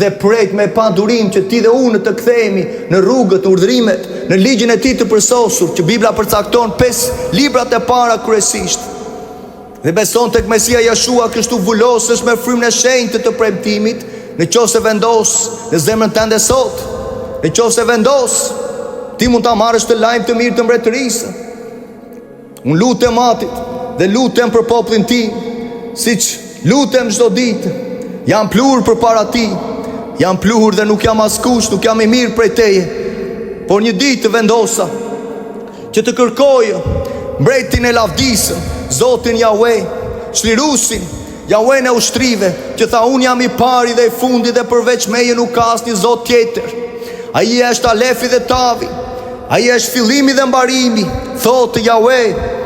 dhe pret me pandurim që ti dhe unë të kthehemi në rrugët, urdhrimet, në ligjin e tij të përsosur, që Bibla përcakton 5 librat e para kryesisht. Dhe beson tek Mesia Jashua, kështu vulosesh me frymën e shenjtë të premtimit, nëse vendos në zemrën tënde sot, nëse vendos, ti mund ta marrësh të lajm të mirë të mbretërisë. Unë lutem Atit dhe lutem për popullin tim, siç lutem çdo ditë. Jam pluhur përpara ti, jam pluhur dhe nuk jam askush, nuk jam i mirë prej teje. Por një ditë të vendosa që të kërkoj mbretin e lavdisë, Zotin Yahweh, çlirusin, Yahweh në ushtrive, që tha unë jam i pari dhe i fundi dhe përveç meje nuk ka asnjë Zot tjetër. Ai është Alefi dhe Tavi, ai është fillimi dhe mbarimi, thotë Yahweh,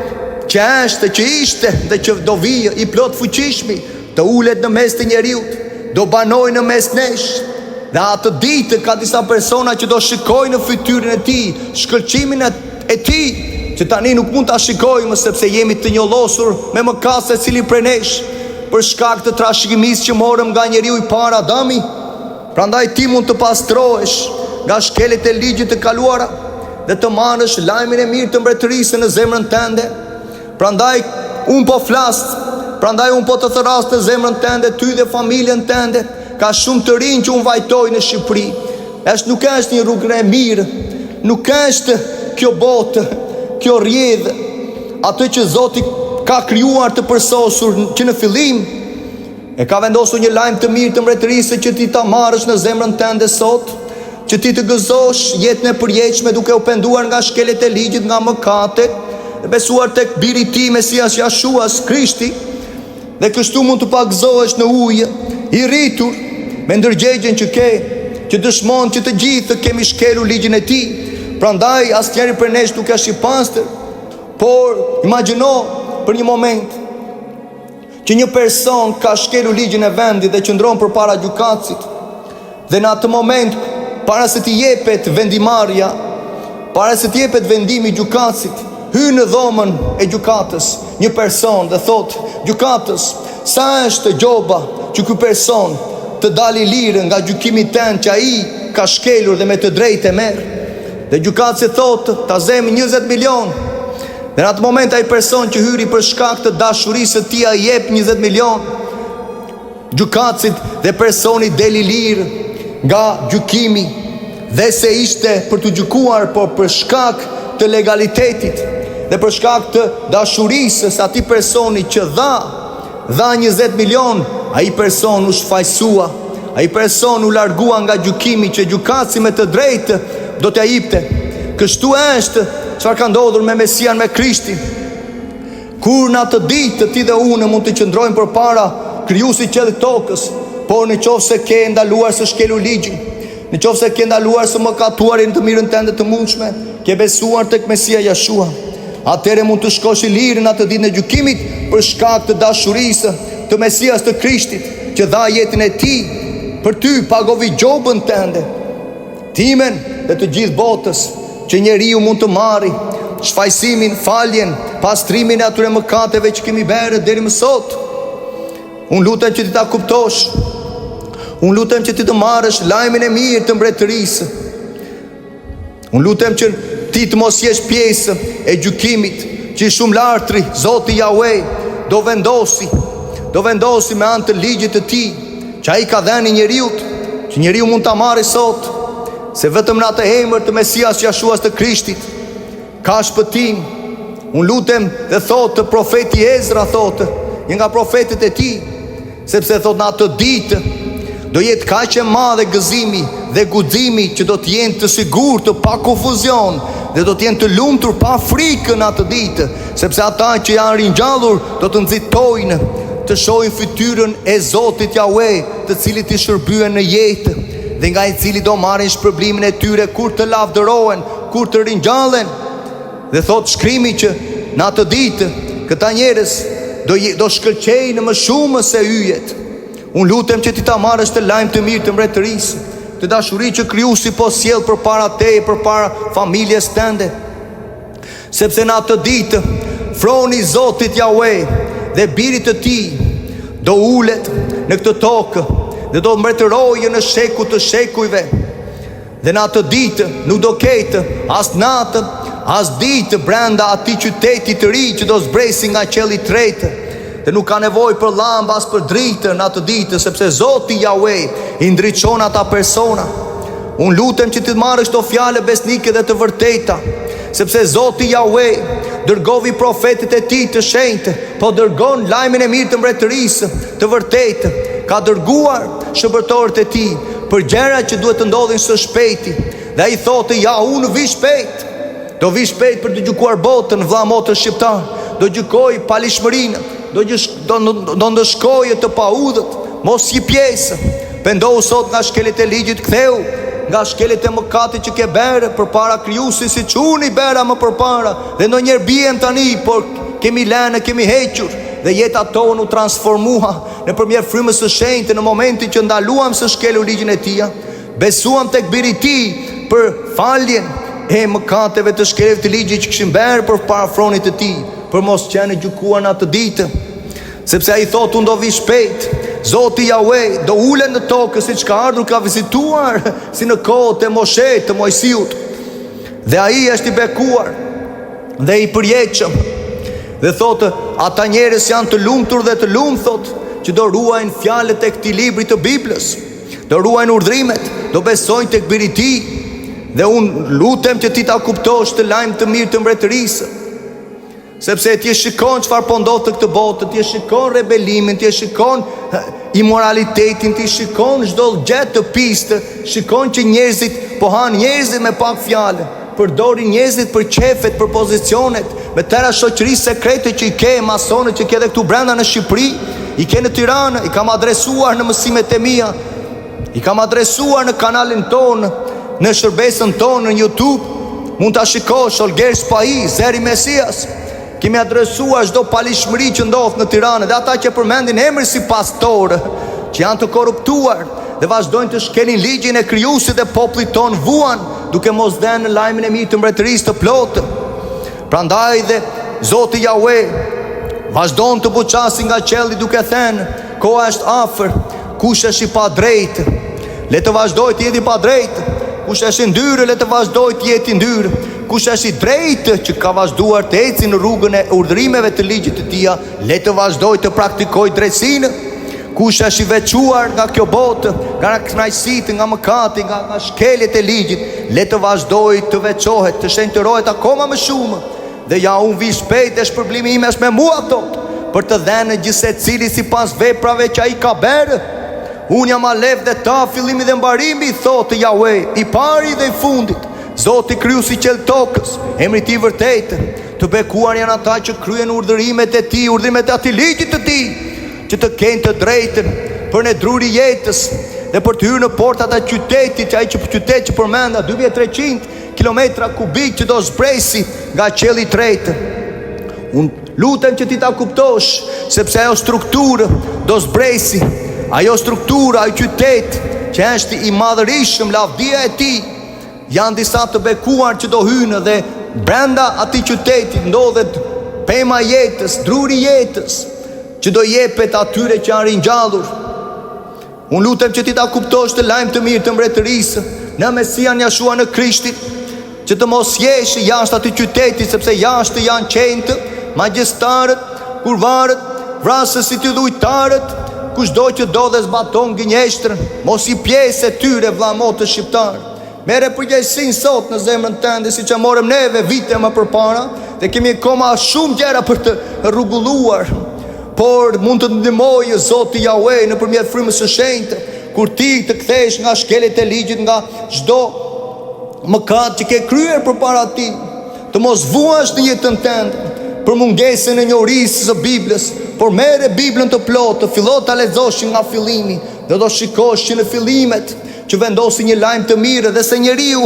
që është, që ishte dhe që do vijë, i plot fuqishmi, të ulet në mes të njeriut, do banoj në mes nesh. Dhe atë ditë ka disa persona që do shikojnë në fytyrën e tij, shkëlqimin e tij, që tani nuk mund ta shikojmë sepse jemi të njollosur me mëkat secili prej nesh, për shkak të trashëgimisë që morëm nga njeriu i parë Adami. Prandaj ti mund të pastrohesh nga shkelet e ligjit të kaluara dhe të marrësh lajmin e mirë të mbretërisë në zemrën tënde. Prandaj un po flas, prandaj un po të thras në zemrën tënde, ty dhe familjen tënde. Ka shumë të rinj që un vajtoj në Shqipëri. Nuk është një rrugë e mirë, nuk është kjo botë, kjo rrjedh, atë që Zoti ka krijuar të përsosur, që në fillim e ka vendosur një lajm të mirë të mbretërisë që ti ta marrësh në zemrën tënde sot, që ti të gëzosh jetën e përjetshme duke u penduar nga shkelet e ligjit, nga mëkatet, dhe besuar tek biri i tij Mesias Jashuas Krishti, dhe kështu mund të pagëzohesh në ujë, i rritur me ndërgjegjen që ke, që dëshmon që të gjithë kemi shkelur ligjin e tij. Prandaj asnjëri për nesh nuk është i pastër, por imagjino për një moment që një person ka shkelur ligjin e vendit dhe qëndron përpara gjykatësit, dhe në atë moment, para se t'i jepet vendimarrja, para se t'i jepet vendimi i gjykatësit, hyn në dhomën e gjykatës një person dhe thot: gjykatës, sa është gjoba që ky person të dalë i lirë nga gjykimi tënd që ai ka shkelur dhe me të drejtë e merr. Dhe gjykatësi thot: ta zemi 20 milion. Dhe në atë moment ai person që hyri për shkak të dashurisë së tij i jep 20 milion. Gjykatësit dhe personi deli lirë nga gjykimi, dhe se ishte për të gjykuar, por për shkak të legalitetit dhe për shkak të dashurisë së atij personi që dha 20 milion, ai person u shfaqsua, ai person u largua nga gjykimi që gjykatësi me të drejtë do t'ja jepte. Kështu është çfarë ka ndodhur me Mesian, me Krishtin. Kur në atë ditë ti dhe unë mund të qëndrojmë përpara krijuesit të qiellit tokës, por nëse ke ndaluar së shkelur ligjin, nëse ke ndaluar së mëkatuarin të mirën tënde të mundshme, ke besuar tek Mesia Jashua, atëherë mund të shkosh i lirë në atë ditë në gjykimit për shkak të dashurisë të Mesias të Krishtit, që dha jetën e tij për ty, pagovi gjobën tënde, timen dhe të gjithë botës, që njeriu mund të marrë shfaqsimin, faljen, pastrimin e atyre mëkateve që kemi bërë deri më sot. Unë lutem që ti ta kuptosh, unë lutem që ti të marrësh lajmin e mirë të mbretërisë. Unë lutem që ti të mos jesh pjesë e gjykimit që i shumë lartri Zoti Yahweh do vendosi me anë të ligjit të tij që ai ka dhënë njeriut, që njeriu mund ta marrë sot, se vetëm në atë emër të Mesias Jashuas të Krishtit ka shpëtim. Unë lutem dhe thotë profeti Ezra, thotë një nga profetët e tij, sepse thotë në atë ditë do jetë kaq e madhe gëzimi dhe guximi që do të jenë të sigurtë, pa konfuzion, dhe do të jenë të lumtur pa frikë në atë ditë, sepse ata që janë ringjallur do të nxitojnë të shohin fytyrën e Zotit Jahve, të cilit i shërbyen në jetë, dhe nga i cili do marrin shpërblimin e tyre kur të lavdërohen, kur të ringjallen. Dhe thot shkrimi që në atë ditë këta njerëz do shkëlqejnë më shumë se yjet. Unë lutem që ti ta marrësh të lajm të mirë të mbretërisë, të dashuri që Krijuesi po sjell përpara teje, përpara familjes tënde. Sepse në atë ditë froni i Zotit Jahve dhe biri të tij do ulet në këtë tokë dhe do mbretërojë në sheku të shekujve. Dhe në atë ditë nuk do ketë as natë, as ditë brenda atij qyteti të ri që do zbresi nga qielli i tretë. Dhe nuk ka nevojë për llambë as për dritë në atë ditë, sepse Zoti Jahve i ndriçon ata persona. Unë lutem që ti të marrësh këto fjalë besnike dhe të vërteta, sepse Zoti Jahve dërgovi profetit e tij të shenjtë, po dërgon lajmin e mirë të mbretërisë të vërtetë. Ka dërguar shërbëtorët e tij për gjëra që duhet të ndodhin së shpejti. Dhe ai thotë, ja, unë vi shpejt. Do vi shpejt për të gjykuar botën, vëlla motër shqiptar. Do gjykoj palishmërinë, do ndëshkojë të paudhët, mos i pjesë. Pendohu sot nga shkelet e ligjit, ktheu nga shkelet e mëkatit që ke bërë përpara Krijuesit, siç unë i bëra më përpara. Dhe ndonjëherë bien tani, por kemi lënë, kemi hequr, dhe jeta tonë u transformua nëpërmjet frymës së shenjtë në momentin që ndaluam së shkelu ligjin e tij. Besuam tek biri i tij për faljen e mëkateve të shkeljes të ligjit që kishin bërë përpara fronit të tij, për mos qenë gjykuar në atë ditë. Sepse ai thotë, unë do vi shpejt. Zoti Jahve do ulet në tokë siç ka ardhur, ka vizituar si në kohët e Moshet, të Mojsiut. Dhe ai është i bekuar dhe i përjetshëm. Dhe thotë, ata njerëz janë të lumtur dhe të lumë, thotë, që do ruajnë fjalët e këtij libri të Biblës, do ruajnë urdhrimet, do besojnë tek biri i tij. Dhe unë lutem që ti ta kuptosh të lajm të mirë të mbretërisë. Sepse ti e shikon çfarë po ndodh të këtë botë, ti e shikon rebelimin, ti e shikon imoralitetin, ti shikon çdo gjë të pistë, shikon që njerëzit po han njerëzit me pak fjalë, përdorin njerëzit për qefet, për pozicionet, me tëra shoqëri sekrete që i ke, masone që i ke edhe këtu brenda në Shqipëri, i ke në Tiranë, i kam adresuar në mësimet e mia, i kam adresuar në kanalin tonë, në shërbesën tonë në YouTube. Mund ta shikosh, Olger Spahi, Zeri Mesias. Kemi adresuar çdo palishmëri që ndodh në Tiranë, dhe ata që përmendin emrin si pastorë, që janë të korruptuar dhe vazhdojnë të shkelin ligjin e Krijuesit dhe popullit ton vuan, duke mos dhënë lajmin e mirë të mbretërisë të plotë. Prandaj dhe Zoti Jahve vazhdon të buqasi nga qielli duke thënë, koha është afër, kush është i padrejtë, le të vazhdojë të jetë i padrejtë. Kush është i ndyrë, le të vazhdojë të jetë i ndyrë. Kush është i drejtë që ka vazhduar të ecë në rrugën e urdhrimeve të ligjit të tij, le të vazhdojë të praktikojë drejtsinë. Kush është i veçuar nga kjo botë, nga kënaqësitë, nga mëkati, nga shkeljet e ligjit, le të vazhdojë të veçohet, të shenjtërohet akoma më shumë. Dhe ja, unë vi shpejt dhe shpërblimi im është me mua, thot, për të dhënë gjithsecili sipas veprave që ai ka bërë. Unë jam Alef dhe Ta, fillimi dhe mbarimi, thotë Jahve, i pari dhe i fundit. Zoti Krijuesi i qiellit tokës, emri i tij vërtetë, të bekuar janë ata që kryen urdhërimet e tij, urdhërimet e atij ligjit të tij, që të kenë të drejtën për në druri jetës dhe për të hyrë në portat e qytetit, ai qytet që përmenda 2300 kilometra kubik që do zbresi nga qielli i tretë. Unë lutem që ti ta kuptosh, sepse ajo strukturë do zbresi, ajo struktura, ajo qytet që është i madhërishëm, lavdia e tij. Janë disa të bekuar që do hynë dhe brenda atij qyteti ndodhet pema jetës, druri jetës, që do jepet atyre që janë ringjallur. Unë lutem që ti ta kuptosh të lajm të mirë të mbretërisë në Mesian Jashua në Krishtin, që të mos jesh jashtë atij qyteti, sepse jashtë janë qentë, magjistarët, kurvarët, vrasësit i dhujtarët, kushdo që do dhe zbaton gënjeshtrën, mos i pjesë e tyre, vëlla motë shqiptar. Mere përgjegjësinë sot në zemrën tënde, siç e morëm neve vite më përpara, dhe kemi akoma shumë gjëra për të rregulluar. Por mund të ndihmojë Zoti Jahve nëpërmjet frymës së shenjtë, kur ti të kthesh nga shkeljet e ligjit, nga çdo mëkat që ke kryer përpara tij, të mos vuash në jetën tënde për mungesën e njohurisë së Biblës, por merre Biblën të plotë, fillo ta lexosh nga fillimi, dhe do shikosh që në fillimet që vendosi një lajm të mirë, dhe se njeriu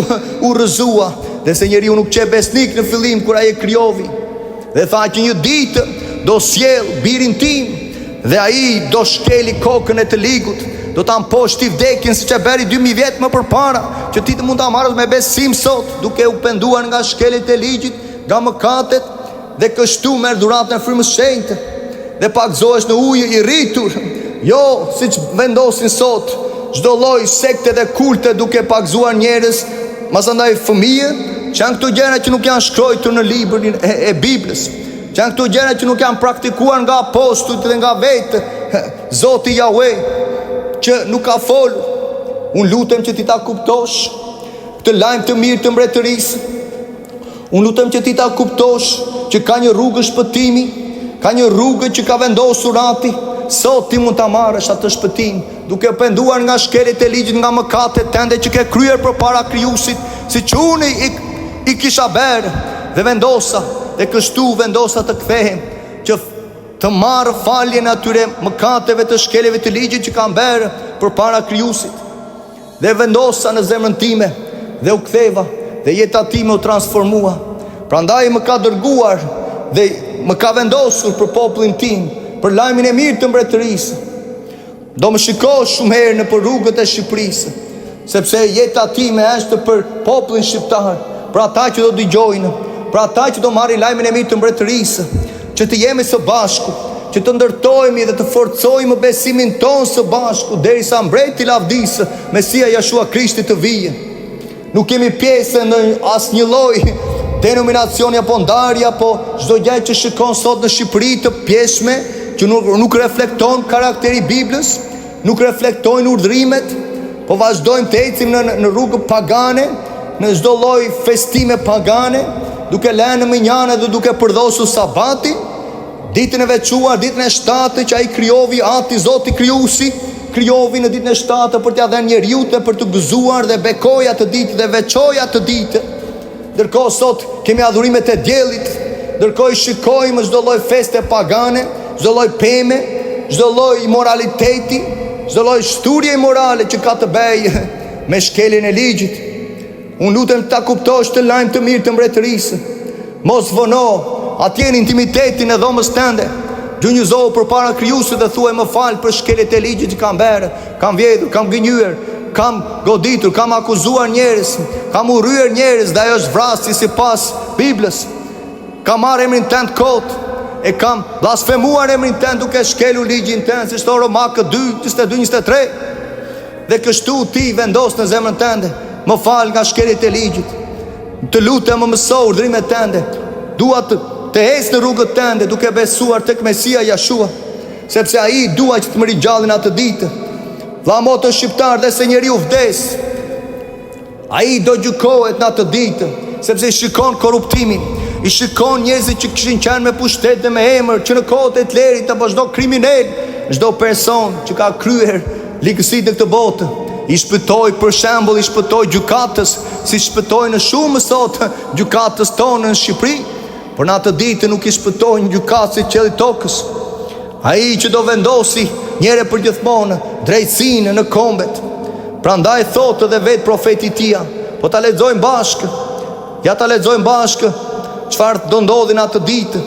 u rrëzua, dhe se njeriu nuk qe besnik në fillim kur ai e krijovi. Dhe tha që një ditë do sjell birin tim, dhe ai do shkeli kokën e të ligut, do ta mposhti vdekjen siç e bëri 2000 vjet më përpara, që ti të mund ta marrësh me besim sot, duke u penduar nga shkeljet e ligjit, nga mëkatet, dhe kështu merr dhuratën e frymës shenjtë, dhe pagzohesh në ujë i rritur, jo siç vendosin sot çdo lloj sekte dhe kulte duke pagzuar njerëz, masandaj fëmijë, që janë këto gjëra që nuk janë shkruar në librin e Biblës, që janë këto gjëra që nuk janë praktikuar nga apostujt dhe nga vetë Zoti Jahwe, që nuk ka folur. Unë lutem që ti ta kuptosh këtë lajm të mirë të mbretërisë. Unë lutem që ti ta kuptosh që ka një rrugë shpëtimi, ka një rrugë që ka vendosur Ati. Sot ti mund ta marrësh atë shpëtim, duke penduar nga shkeljet e ligjit, nga mëkatet tënde që ke kryer përpara krijuesit, siç unë i kisha bërë, dhe vendosa, dhe kështu vendosa të kthehem, që të marrë faljen atyre mëkateve të shkeljeve të ligjit që kanë bërë përpara krijuesit. Dhe vendosa në zemrën time, dhe u ktheva, dhe jeta time u transformua. Prandaj më ka dërguar dhe më ka vendosur për popullin tim, për lajmin e mirë të mbretërisë. Do më shikosh shumë herë në për rrugët e Shqipërisë, sepse jeta time është për popullin shqiptar, për ata që do dëgjojnë, për ata që do marrin lajmin e mirë të mbretërisë, që të jemi së bashku, që të ndërtojmë dhe të forcojmë besimin tonë së bashku, derisa mbreti i lavdisë, Mesia Jeshua Krishti të vijë. Nuk kemi pjesë në asnjë lloj denominacioni apo ndarje apo çdo gjë që shikon sot në Shqipëri të pjesme, që nuk reflekton karakteri Biblës, nuk reflektojnë urdhrimet, po vazhdojmë të ecim në rrugë pagane, në çdo lloj festime pagane, duke lënë mënjanë dhe duke përdosur sabatin, ditën e veçuar, ditën e 7 që ai krijovi Ati, Zoti krijuesi, krijovi në ditën e 7 për t'ia dhënë njeriu për të gëzuar dhe bekoi atë ditë dhe veçoi atë ditë. Ndërkohë sot kemi adhurimet e diellit, ndërkohë shikojmë çdo lloj feste pagane, çdo lloj peme, çdo lloj immoraliteti, çdo lloj shturje imorale që ka të bëjë me shkeljen e ligjit. Unë lutem ta kuptosh të lajm të mirë të mbretërisë. Mos vono atje në intimitetin e dhomës tënde. Gjunjëzohu përpara krijuesit dhe thuaj më fal për shkeljet e ligjit që kam bërë, kam vjedhur, kam gënjur, kam goditur, kam akuzuar njerëz, kam urryer njerëz, dhe ajo është vrasje sipas Biblës. Kam marrë emrin tënd kot, e kam blasfemuar emrin tënd duke shkelur ligjin tënd, si shto Romakë 2:22-23. Dhe kështu ti vendos në zemrën tënde, më fal nga shkeljet e ligjit. Të lutem më mëso urdhrimet tënde. Dua të ecë në rrugët tënde duke besuar tek Mesia Jeshua, sepse ai dua që të më ringjallin atë ditë. Vlla motë shqiptar, dhe se njeriu vdes, ai do gjykohet në atë ditë, sepse i shikon korruptimin, i shikon njerëzit që kishin qenë me pushtet dhe me emër, që në kohët e Hitlerit apo çdo kriminal, çdo person që ka kryer ligësitë në këtë botë, i shpëtoi, për shembull, i shpëtoi gjykatës, si shpëtoi në shumë sot gjykatës tonë në Shqipëri, por në atë ditë nuk i shpëtoi një gjykatës i qiellit tokës. Ai që do vendosi njëre për gjithmonë drejtsinë në kombet. Prandaj thotë edhe vetë profeti tia, po ta lexojmë bashkë. Ja ta lexojmë bashkë çfarë do ndodhi në atë ditë.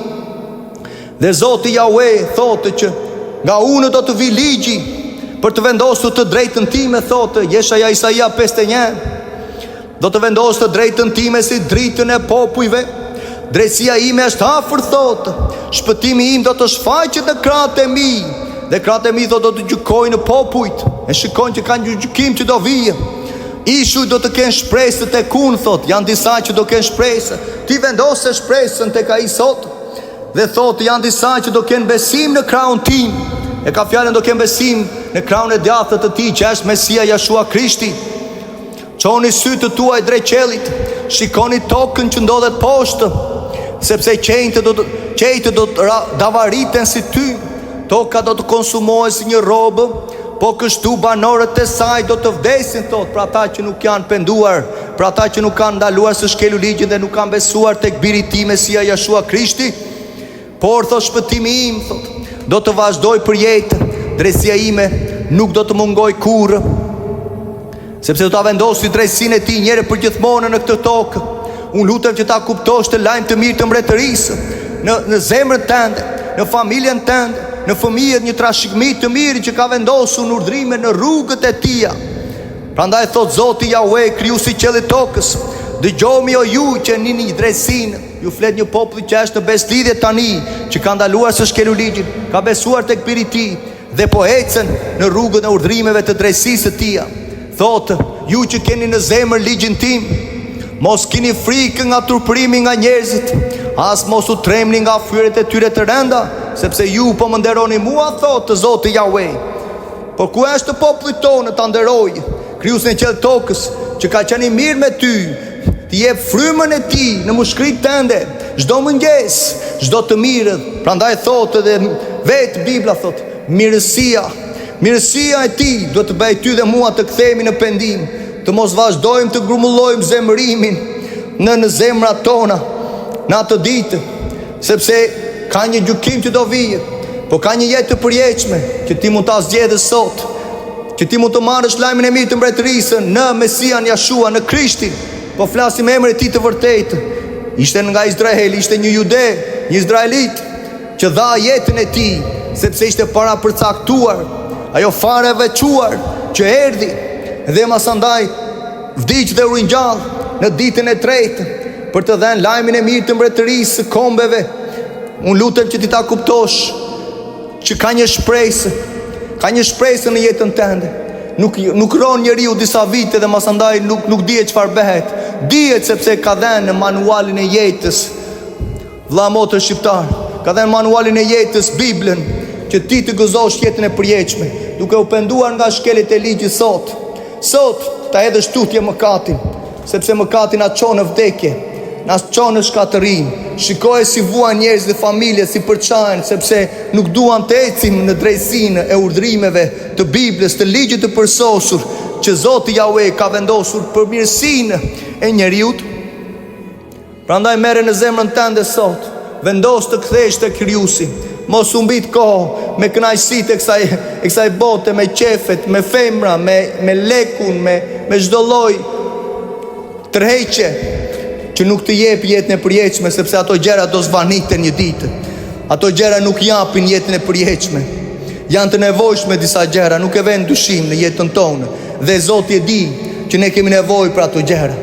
Dhe Zoti Jahwe thotë që nga unë do të vi ligji për të vendosur të drejtën time, thotë Jeshaja Isaia 51. Do të vendosë të drejtën time si dritën e popujve. Drejtësia ime është afër, thotë. Shpëtimi im do të shfaqet në krahët e mi, dhe krahët e mi do të gjykojnë popujt. E shikojnë që kanë gjykim që do vijë. Ishuj do të kenë shpresë tek unë, thotë. Janë disa që do kenë shpresë. Ti vendose shpresën tek ai sot. Dhe thotë janë disa që do kenë besim në krahun tim. E ka fjalën do kenë besim në krahun e djathtë të tij, që është Mesia Jeshua Krishti. Çoni sytë tuaj drejt qiellit, shikoni tokën që ndodhet poshtë, sepse qejtë do të davariten si ty. Toka do të konsumohet si një robë, po kështu banorët e saj do të vdesin, thotë, për ata që nuk janë penduar, për ata që nuk kanë ndaluar së shkelu ligjin dhe nuk kanë besuar tek biri ti Mesia Jeshua Krishti. Por thotë shpëtimi im, thotë, do të vazhdoj për jetë, drejtësia ime nuk do të mungoj kurrë, sepse do ta vendosi drejtësinë e Ti njëherë për gjithmonë në këtë tokë. Unë lutem që ta kuptosh të lajm të mirë të mbretërisë në zemrën tënde, në familjen tënde, në fëmijët, një trashëgimi të mirë që ka vendosur në urdhrime në rrugët e Tia. Prandaj thot Zoti Jahve, krijuesi i qiellit tokës, dëgjoni o ju që jeni një drejtsinë. Ju flet një popull që është në beslidhje tani, që ka ndaluar së shkelu ligjin, ka besuar tek biri i Tij dhe po ecën në rrugën e urdhrimeve të drejtësisë së Tij. Thotë, ju që keni në zemër ligjin tim, mos keni frikë nga turpërimi nga njerëzit, as mos u tremni nga fyret e tyre të rënda, sepse ju po më nderoni mua, thotë Zoti Jahve. Por ku është populli tonë ta nderoj krijuesin e qiellit tokës, që ka qenë i mirë me ty, të jep frymën e Tij në mushkëritë tënde, çdo mëngjes, çdo të mirët. Prandaj thotë edhe vetë Bibla thotë, mirësia e Tij do të bëj ty dhe mua të kthehemi në pendim, të mos vazhdojmë të grumullojmë zemërimin në zemrat tona në atë ditë, sepse ka një gjykim që do vijë, po ka një jetë të përjetshme që ti mund ta zgjedhësh sot, që ti mund të marrësh lajmin e mirë të mbretërisë në Mesian Jashua, në Krishtin. Po flasim emrin e Tij të vërtetë. Ishte nga Izraeli, ishte një jude, një izraelit, që dha jetën e Tij, sepse ishte para përcaktuar, ajo fare veçuar që erdhi dhe masandaj vdiq dhe u ringjall në ditën e tretë për të dhënë lajmin e mirë të mbretërisë së kombeve. Unë lutem që ti ta kuptosh që ka një shpresë në jetën tënde. Nuk ron njeriu disa vite dhe masandaj nuk dihet çfarë bëhet. Dihet sepse ka dhënë në manualin e jetës, vëlla motër shqiptar, ka dhënë manualin e jetës, Biblën, që ti të gëzosh jetën e përjetshme, duke u penduar nga shkelet e ligjit sot. Sot ta hedhësh tutje mëkatin, sepse mëkati na çon në vdekje, na çon në shkatërim. Shikoj si vuan njerëz dhe familje, si përçajnë, sepse nuk duan të ecim në drejtsinë e urdhrimeve të Biblës, të ligjit të përsosur që Zoti Jahve ka vendosur për mirësinë e njeriut. Prandaj merre në zemrën tënde sot, vendos të kthesh te Krijuesi. Mos u mbit kohë me kënaqësitë e kësaj bote, me qefet, me femra, me lekun, me çdo lloj tërheqje që nuk të jep jetën e përjetshme, sepse ato gjëra do zvaniten një ditë. Ato gjëra nuk japin jetën e përjetshme. Janë të nevojshme disa gjëra, nuk e vën dyshim në jetën tonë. Dhe Zoti e di që ne kemi nevojë për ato gjëra.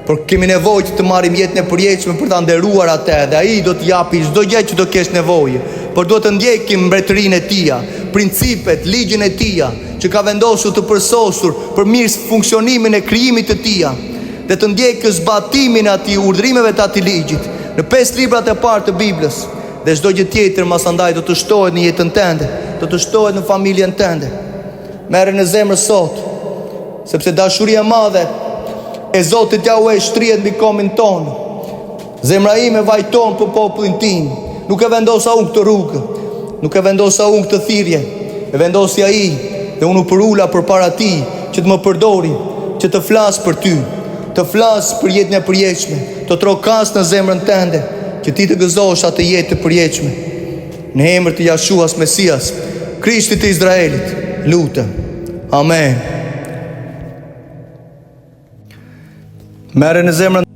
Por kemi nevojë që të marrim jetën e përjetshme për ta nderuar atë, dhe ai do të japi çdo gjë që do kesh nevojë. Por duhet të ndjekim mbretërinë e Tij, principet, ligjin e Tij, që ka vendosur të përsosur për mirë funksionimin e krijimit të Tij, dhe të ndjekë zbatimin e atij urdhrimeve të atij ligjit në 5 librat e parë të Biblës. Dhe çdo gjë tjetër masandaj do të shtohet në jetën tënde, do të shtohet në familjen tënde. Merre në zemër sot, sepse dashuria e madhe e Zotit Jahve shtrihet mbi kombin tonë. Zemra ime vajton për popullin tim. Nuk e vendosa unë këtë rrugë, nuk e vendosa unë këtë thirrje, e vendosi ai, dhe unë u përula përpara Tij që të më përdori, që të flas për ty, të flas për jetën e përjetshme, të trokas në zemrën tënde, që ti të gëzosh atë jetë të përjetshme. Në emër të Jashuas Mesias, Krishtit të Izraelit, lutem. Amen. Merre në zemrën